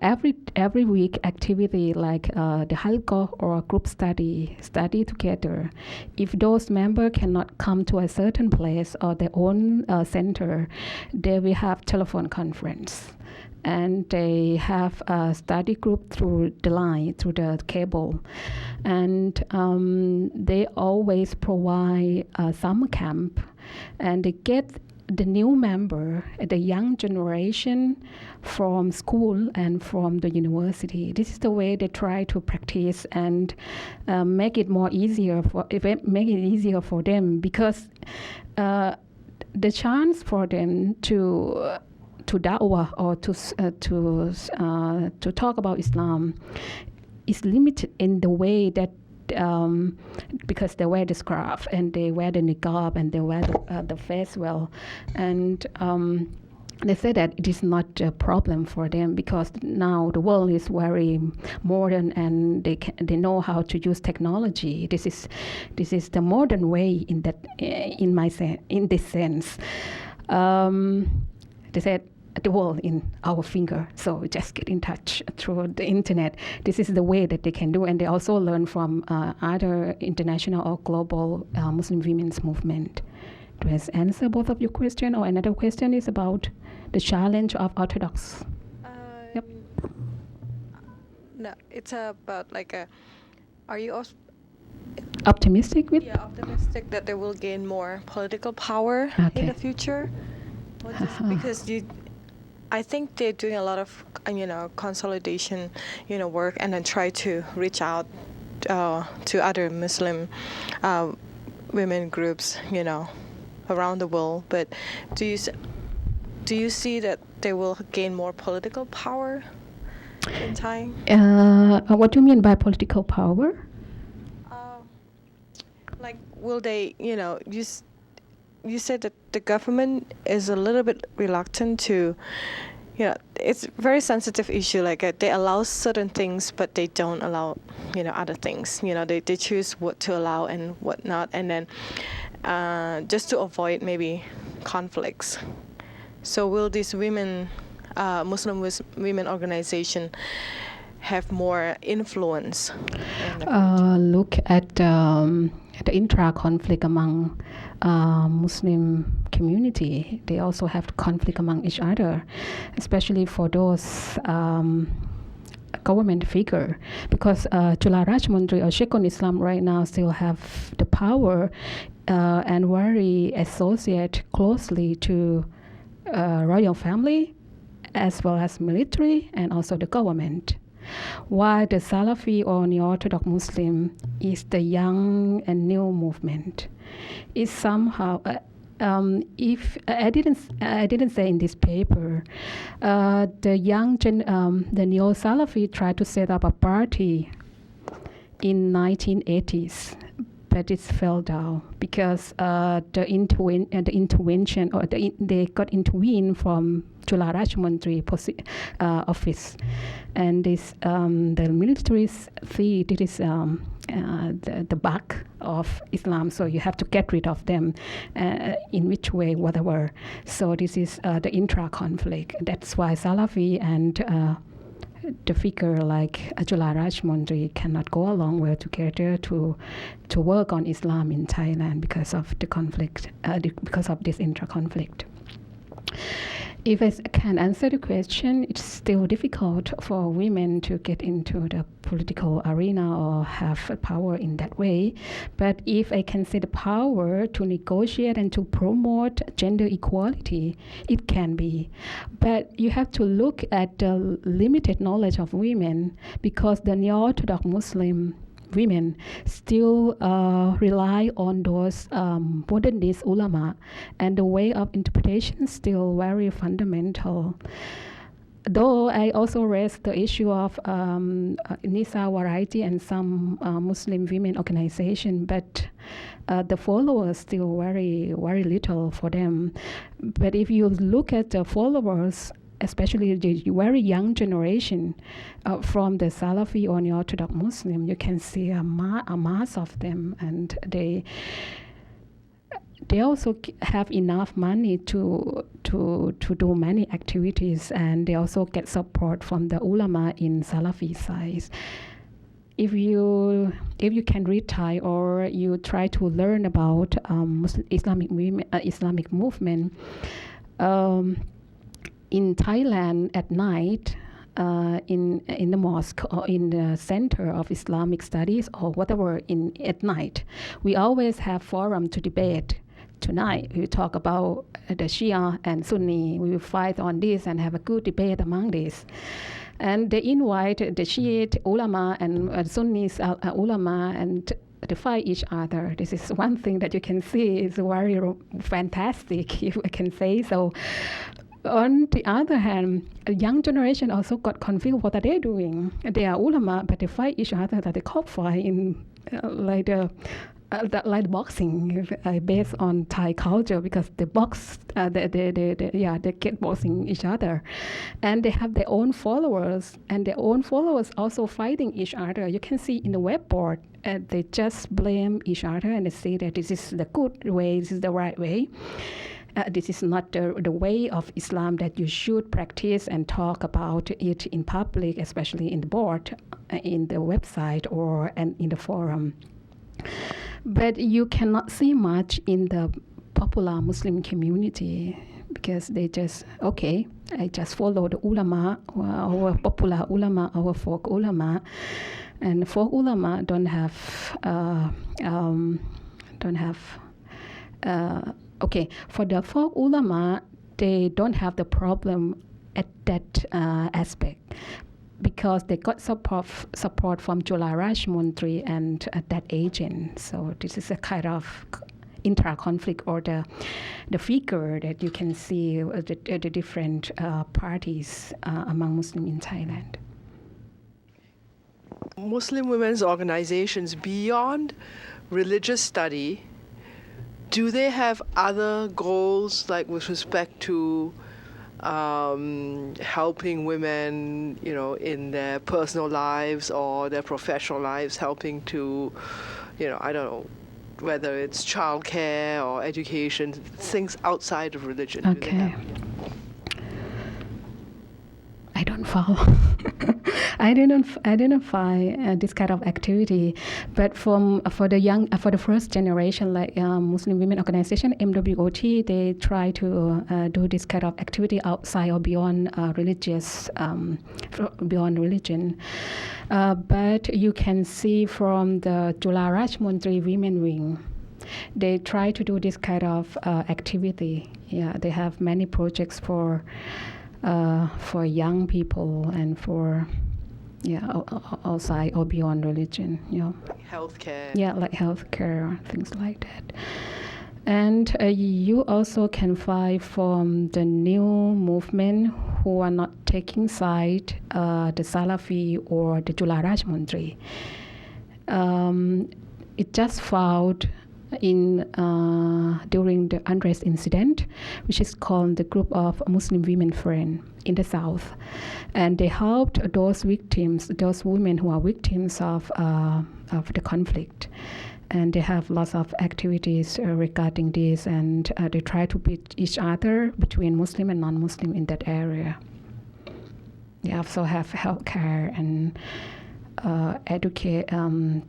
Speaker 2: every week activity like the halqa or group study together. If those members cannot come to a certain place or their own center, they will have telephone conference. And they have a study group through the line, through the cable. And they always provide a summer camp. And they get the new member, the young generation from school and from the university. This is the way they try to practice and make it easier for them, because the chance for them to da'wah or to talk about Islam is limited in the way that because they wear the scarf and they wear the niqab and they wear the face veil, and they say that it is not a problem for them because now the world is very modern and they know how to use technology. This is the modern way in this sense. They said the world in our finger, so we just get in touch through the internet. This is the way that they can do, and they also learn from other international or global Muslim women's movement. Do I answer both of your question, or another question is about the challenge of Orthodox? Yep.
Speaker 7: No, it's about are you
Speaker 2: Optimistic with?
Speaker 7: Yeah, optimistic that they will gain more political power in the future? Because I think they're doing a lot of consolidation work, and then try to reach out to other Muslim women groups around the world. But do you see that they will gain more political power in time?
Speaker 2: What do you mean by political power?
Speaker 7: Will they you said that the government is a little bit reluctant to, it's a very sensitive issue. They allow certain things, but they don't allow, other things. They choose what to allow and what not, and then just to avoid maybe conflicts. So will this Muslim women organization have more influence?
Speaker 2: Look at the intra-conflict among Muslim community. They also have conflict among each other, especially for those government figure, because Jula Rajmundry or Sheikhul Islam right now still have the power and very associate closely to royal family as well as military and also the government. While the Salafi or Neo-Orthodox Muslim is the young and new movement. It's somehow, if I didn't say in this paper, the Neo-Salafi tried to set up a party in 1980s, but it fell down because the intervention or they got intervened from Jula Rajmundry office, and this the military see it is the back of Islam, so you have to get rid of them in which way, whatever. So this is the intra-conflict. That's why Salafi and the figure like Ajula Rajmondri cannot go along well together to work on Islam in Thailand because of the conflict, because of this intra-conflict. If I can answer the question, it's still difficult for women to get into the political arena or have power in that way. But if I can say the power to negotiate and to promote gender equality, it can be. But you have to look at the limited knowledge of women, because the neo-Orthodox Muslim women still rely on those modernist ulama, and the way of interpretation is still very fundamental. Though I also raised the issue of Nisa variety and some Muslim women organization, but the followers still very, very little for them. But if you look at the followers, especially the very young generation from the Salafi or Orthodox Muslim, you can see a mass of them, and they also have enough money to do many activities, and they also get support from the ulama in Salafi side. If you can read Thai or you try to learn about Islamic movement. In Thailand at night, in the mosque or in the center of Islamic studies or whatever at night, we always have forum to debate. Tonight we talk about the Shia and Sunni. We will fight on this and have a good debate among this. And they invite the Shiite ulama and Sunnis ulama and to fight each other. This is one thing that you can see is very fantastic, if I can say so. On the other hand, a young generation also got confused. What are they doing? They are ulama, but they fight each other. That they cockfight in like boxing, based on Thai culture, because they box, they get boxing each other, and they have their own followers, and their own followers also fighting each other. You can see in the web board, they just blame each other and they say that this is the good way, this is the right way. This is not the way of Islam that you should practice and talk about it in public, especially in the board, in the website, or and in the forum. But you cannot see much in the popular Muslim community, because they just, okay, I just follow the ulama, our popular ulama, our folk ulama, and folk ulama don't have okay, for the folk ulama, they don't have the problem at that aspect, because they got support from Jula Rajmondri and that agent. So this is a kind of intra-conflict, or the figure that you can see the different parties among Muslims in Thailand.
Speaker 4: Muslim women's organizations, beyond religious study, do they have other goals, like with respect to helping women, in their personal lives or their professional lives, helping to, I don't know, whether it's childcare or education, things outside of religion?
Speaker 2: Okay. I don't follow. I didn't identify this kind of activity, but for the first generation, like Muslim Women Organization (MWOT), they try to do this kind of activity outside or beyond beyond religion. But you can see from the Jula Rajmondri Women Wing, they try to do this kind of activity. Yeah, they have many projects for young people and for outside or beyond religion.
Speaker 4: Healthcare.
Speaker 2: Yeah, like healthcare, things like that. And you also can find from the new movement who are not taking side, the Salafi or the Jula Rajmondri. It just found during the unrest incident, which is called the Group of Muslim Women Friends in the South, and they helped those victims, those women who are victims of the conflict, and they have lots of activities regarding this, and they try to beat each other between Muslim and non-Muslim in that area. they also have healthcare and educate,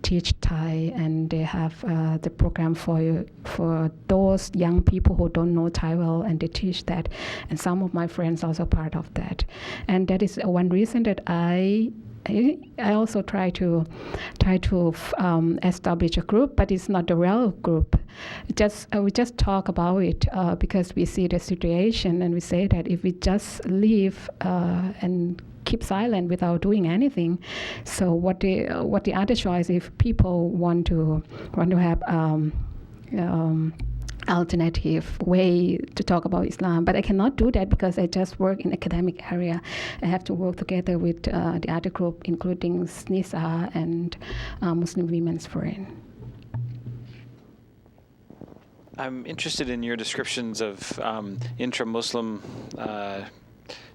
Speaker 2: teach Thai, and they have the program for those young people who don't know Thai well, and they teach that. And some of my friends also part of that, and that is one reason that I also try to establish a group, but it's not the real group. We just talk about it because we see the situation, and we say that if we just leave and keep silent without doing anything, so what the other choice, if people want to have alternative way to talk about Islam, but I cannot do that because I just work in academic area. I have to work together with the other group, including SNISA and Muslim Women's Forum.
Speaker 8: I'm interested in your descriptions of intra-Muslim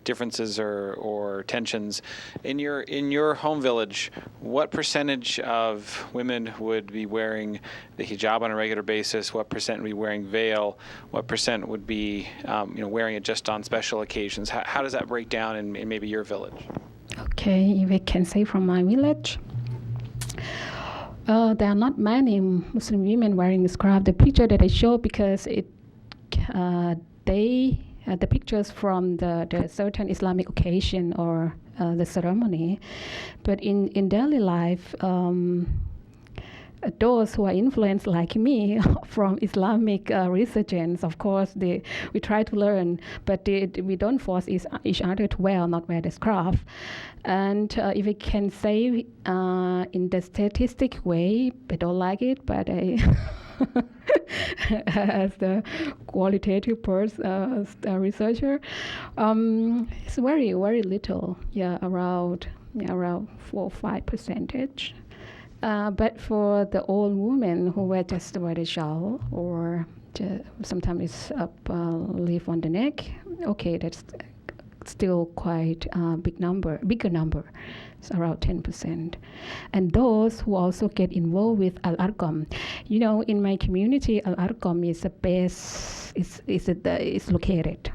Speaker 8: differences or tensions. In your home village, what percentage of women would be wearing the hijab on a regular basis? What percent would be wearing veil? What percent would be wearing it just on special occasions? How does that break down in maybe your village?
Speaker 2: Okay, if I can say from my village, there are not many Muslim women wearing scarf. The picture that I show, because the pictures from the certain Islamic occasion or the ceremony, but in daily life, those who are influenced like me from Islamic resurgence, of course, we try to learn, but we don't force each other to wear or not wear the scarf. And if I can say in the statistic way, I don't like it, but I as the qualitative researcher, it's very, very little, around 4 or 5%. But for the old women who wear just wear the shawl or sometimes it's up leaf on the neck, okay, that's still quite bigger number. It's around 10%. And those who also get involved with Al-Arqam, in my community, Al-Arqam is a base, is located.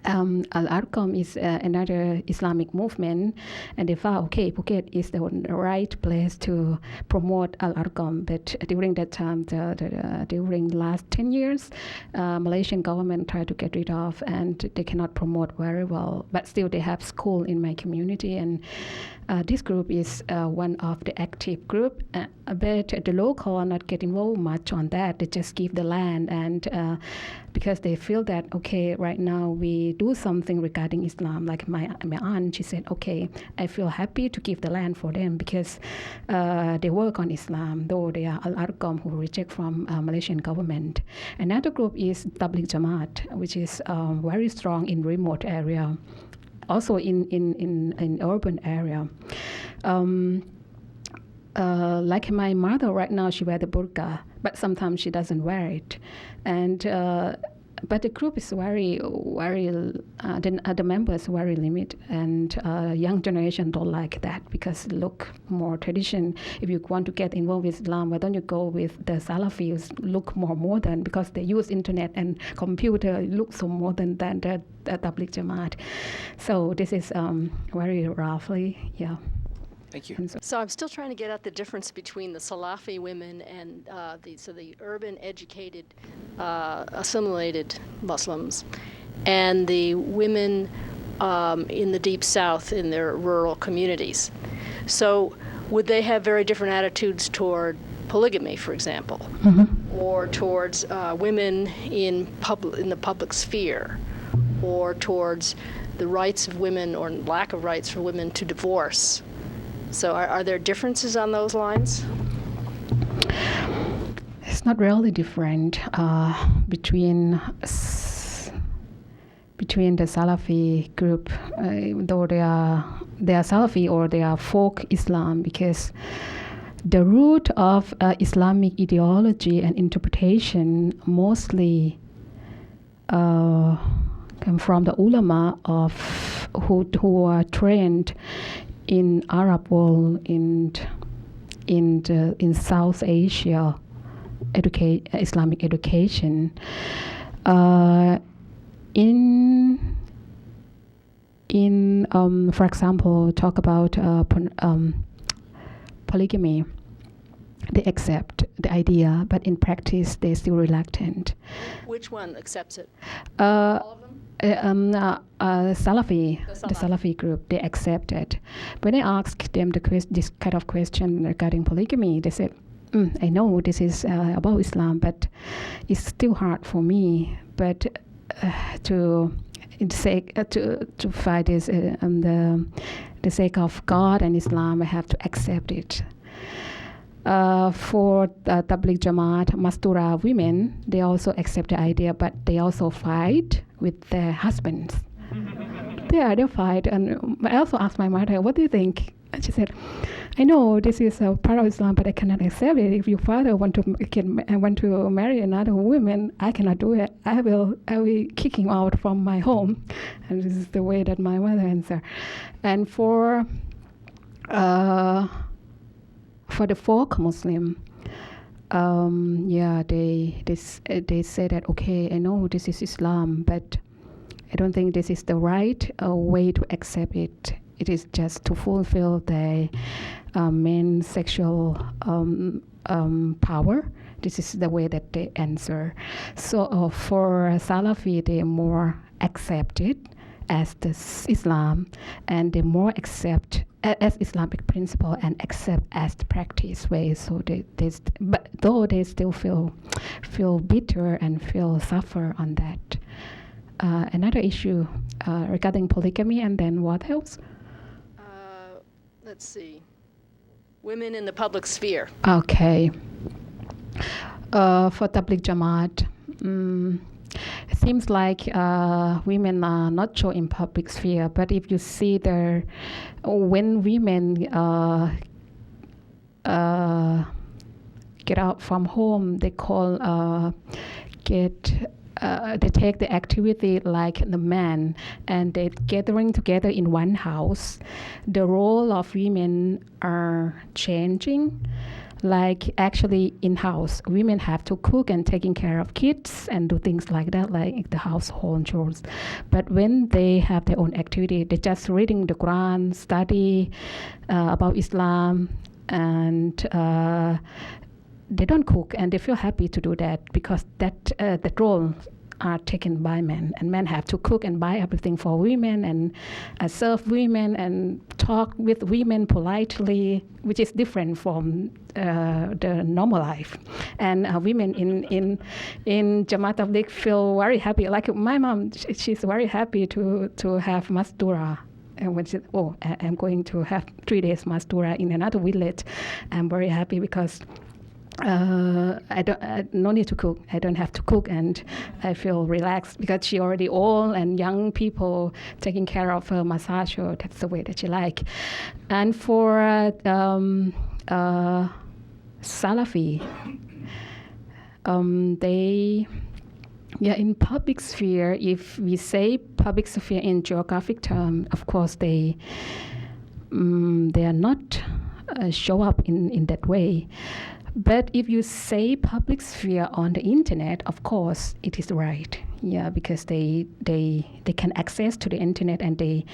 Speaker 2: Al-Arqam is another Islamic movement, and they found, okay, Phuket is the right place to promote Al-Arqam. But during that time, during the last 10 years, Malaysian government tried to get rid of, and they cannot promote very well. But still, they have school in my community, and this group is one of the active group. But the local are not getting involved much on that. They just give the land, and because they feel that, okay, right now we do something regarding Islam. Like my aunt, she said, okay, I feel happy to give the land for them because they work on Islam, though they are Al-Arqam who reject from Malaysian government. Another group is Tabligh Jamaat, which is very strong in remote area, also in urban area. Like my mother right now, she wears the burqa, but sometimes she doesn't wear it. And but the group is very, the members very limited, and young generation don't like that because it look more tradition. If you want to get involved with Islam, why don't you go with the Salafis, look more modern, because they use internet and computer, look so modern than the Tabligh Jamaat. So this is very roughly, yeah.
Speaker 8: Thank you.
Speaker 3: So I'm still trying to get at the difference between the Salafi women and the urban, educated, assimilated Muslims, and the women in the Deep South in their rural communities. So would they have very different attitudes toward polygamy, for example, or towards women in the public sphere, or towards the rights of women or lack of rights for women to divorce? So are there differences on those lines?
Speaker 2: It's not really different between the Salafi group, though they are Salafi or they are folk Islam, because the root of Islamic ideology and interpretation mostly come from the ulama of who are trained in Arab world, in South Asia, Islamic education. In in, for example, talk about polygamy. They accept the idea, but in practice, they're still reluctant.
Speaker 3: Which one accepts it?
Speaker 2: Uh,
Speaker 3: All of them?
Speaker 2: Salafi,
Speaker 3: The
Speaker 2: the Salafi group, they accept it. When I asked them this kind of question regarding polygamy, they said, I know this is about Islam, but it's still hard for me. But to fight this on the sake of God and Islam, I have to accept it. For Tabligh Jamaat, Mastura women, they also accept the idea, but they also fight with their husbands. They fight. And I also asked my mother, what do you think? And she said, I know this is a part of Islam, but I cannot accept it. If your father want to marry another woman, I cannot do it. I will kick him out from my home. And this is the way that my mother answered. And for the folk Muslim, they say that, okay, I know this is Islam, but I don't think this is the right way to accept it. It is just to fulfill the main sexual power. This is the way that they answer. So for Salafi, they more accept it as the Islam, and they more accept as Islamic principle and accept as the practice way. So but though they still feel bitter and feel suffer on that. Another issue regarding polygamy, and then what else?
Speaker 3: Let's see. Women in the public sphere.
Speaker 2: Okay. For Tabligh Jamaat, it seems like women are not shown in public sphere, but if you see when women get out from home, they they take the activity like the men, and they're gathering together in one house. The role of women are changing. Like actually in-house, women have to cook and taking care of kids and do things like that, like the household chores. But when they have their own activity, they're just reading the Quran, study about Islam, and they don't cook, and they feel happy to do that because that role are taken by men, and men have to cook and buy everything for women and serve women and talk with women politely, which is different from the normal life. And women in Jamaat Tabligh feel very happy. Like my mom, she's very happy to have mastura. And when she said, I'm going to have 3 days mastura in another village, I'm very happy because I no need to cook. I don't have to cook, and I feel relaxed because she already old and young people taking care of her massage. So that's the way that she like. And for Salafi, in public sphere, if we say public sphere in geographic term, of course they are not show up in that way. But if you say public sphere on the internet, of course, it is right. Yeah, because they can access to the internet, and they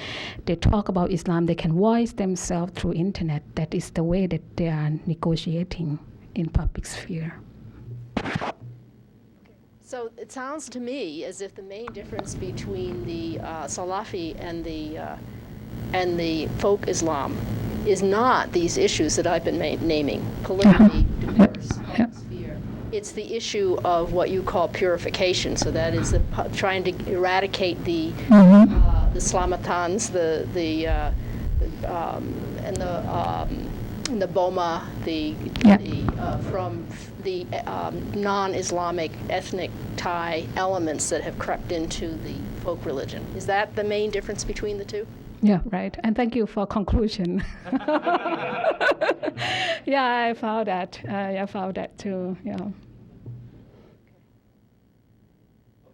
Speaker 2: talk about Islam. They can voice themselves through internet. That is the way that they are negotiating in public sphere.
Speaker 3: So it sounds to me as if the main difference between the Salafi and the folk Islam is not these issues that I've been naming: polygamy, divorce, public sphere. It's the issue of what you call purification. So that is trying to eradicate the Slamatans, and the Boma, from the non-Islamic ethnic Thai elements that have crept into the folk religion. Is that the main difference between the two?
Speaker 2: Yeah, right. And thank you for conclusion. Yeah, I found that. I found that too. Yeah.
Speaker 8: If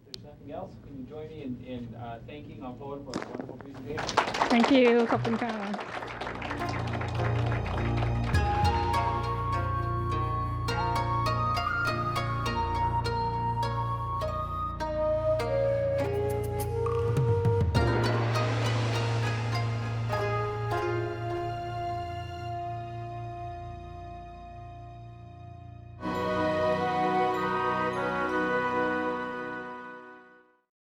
Speaker 8: there's nothing else, can you join me in thanking Amporn for a wonderful presentation?
Speaker 2: Thank you. ขอบคุณค่ะ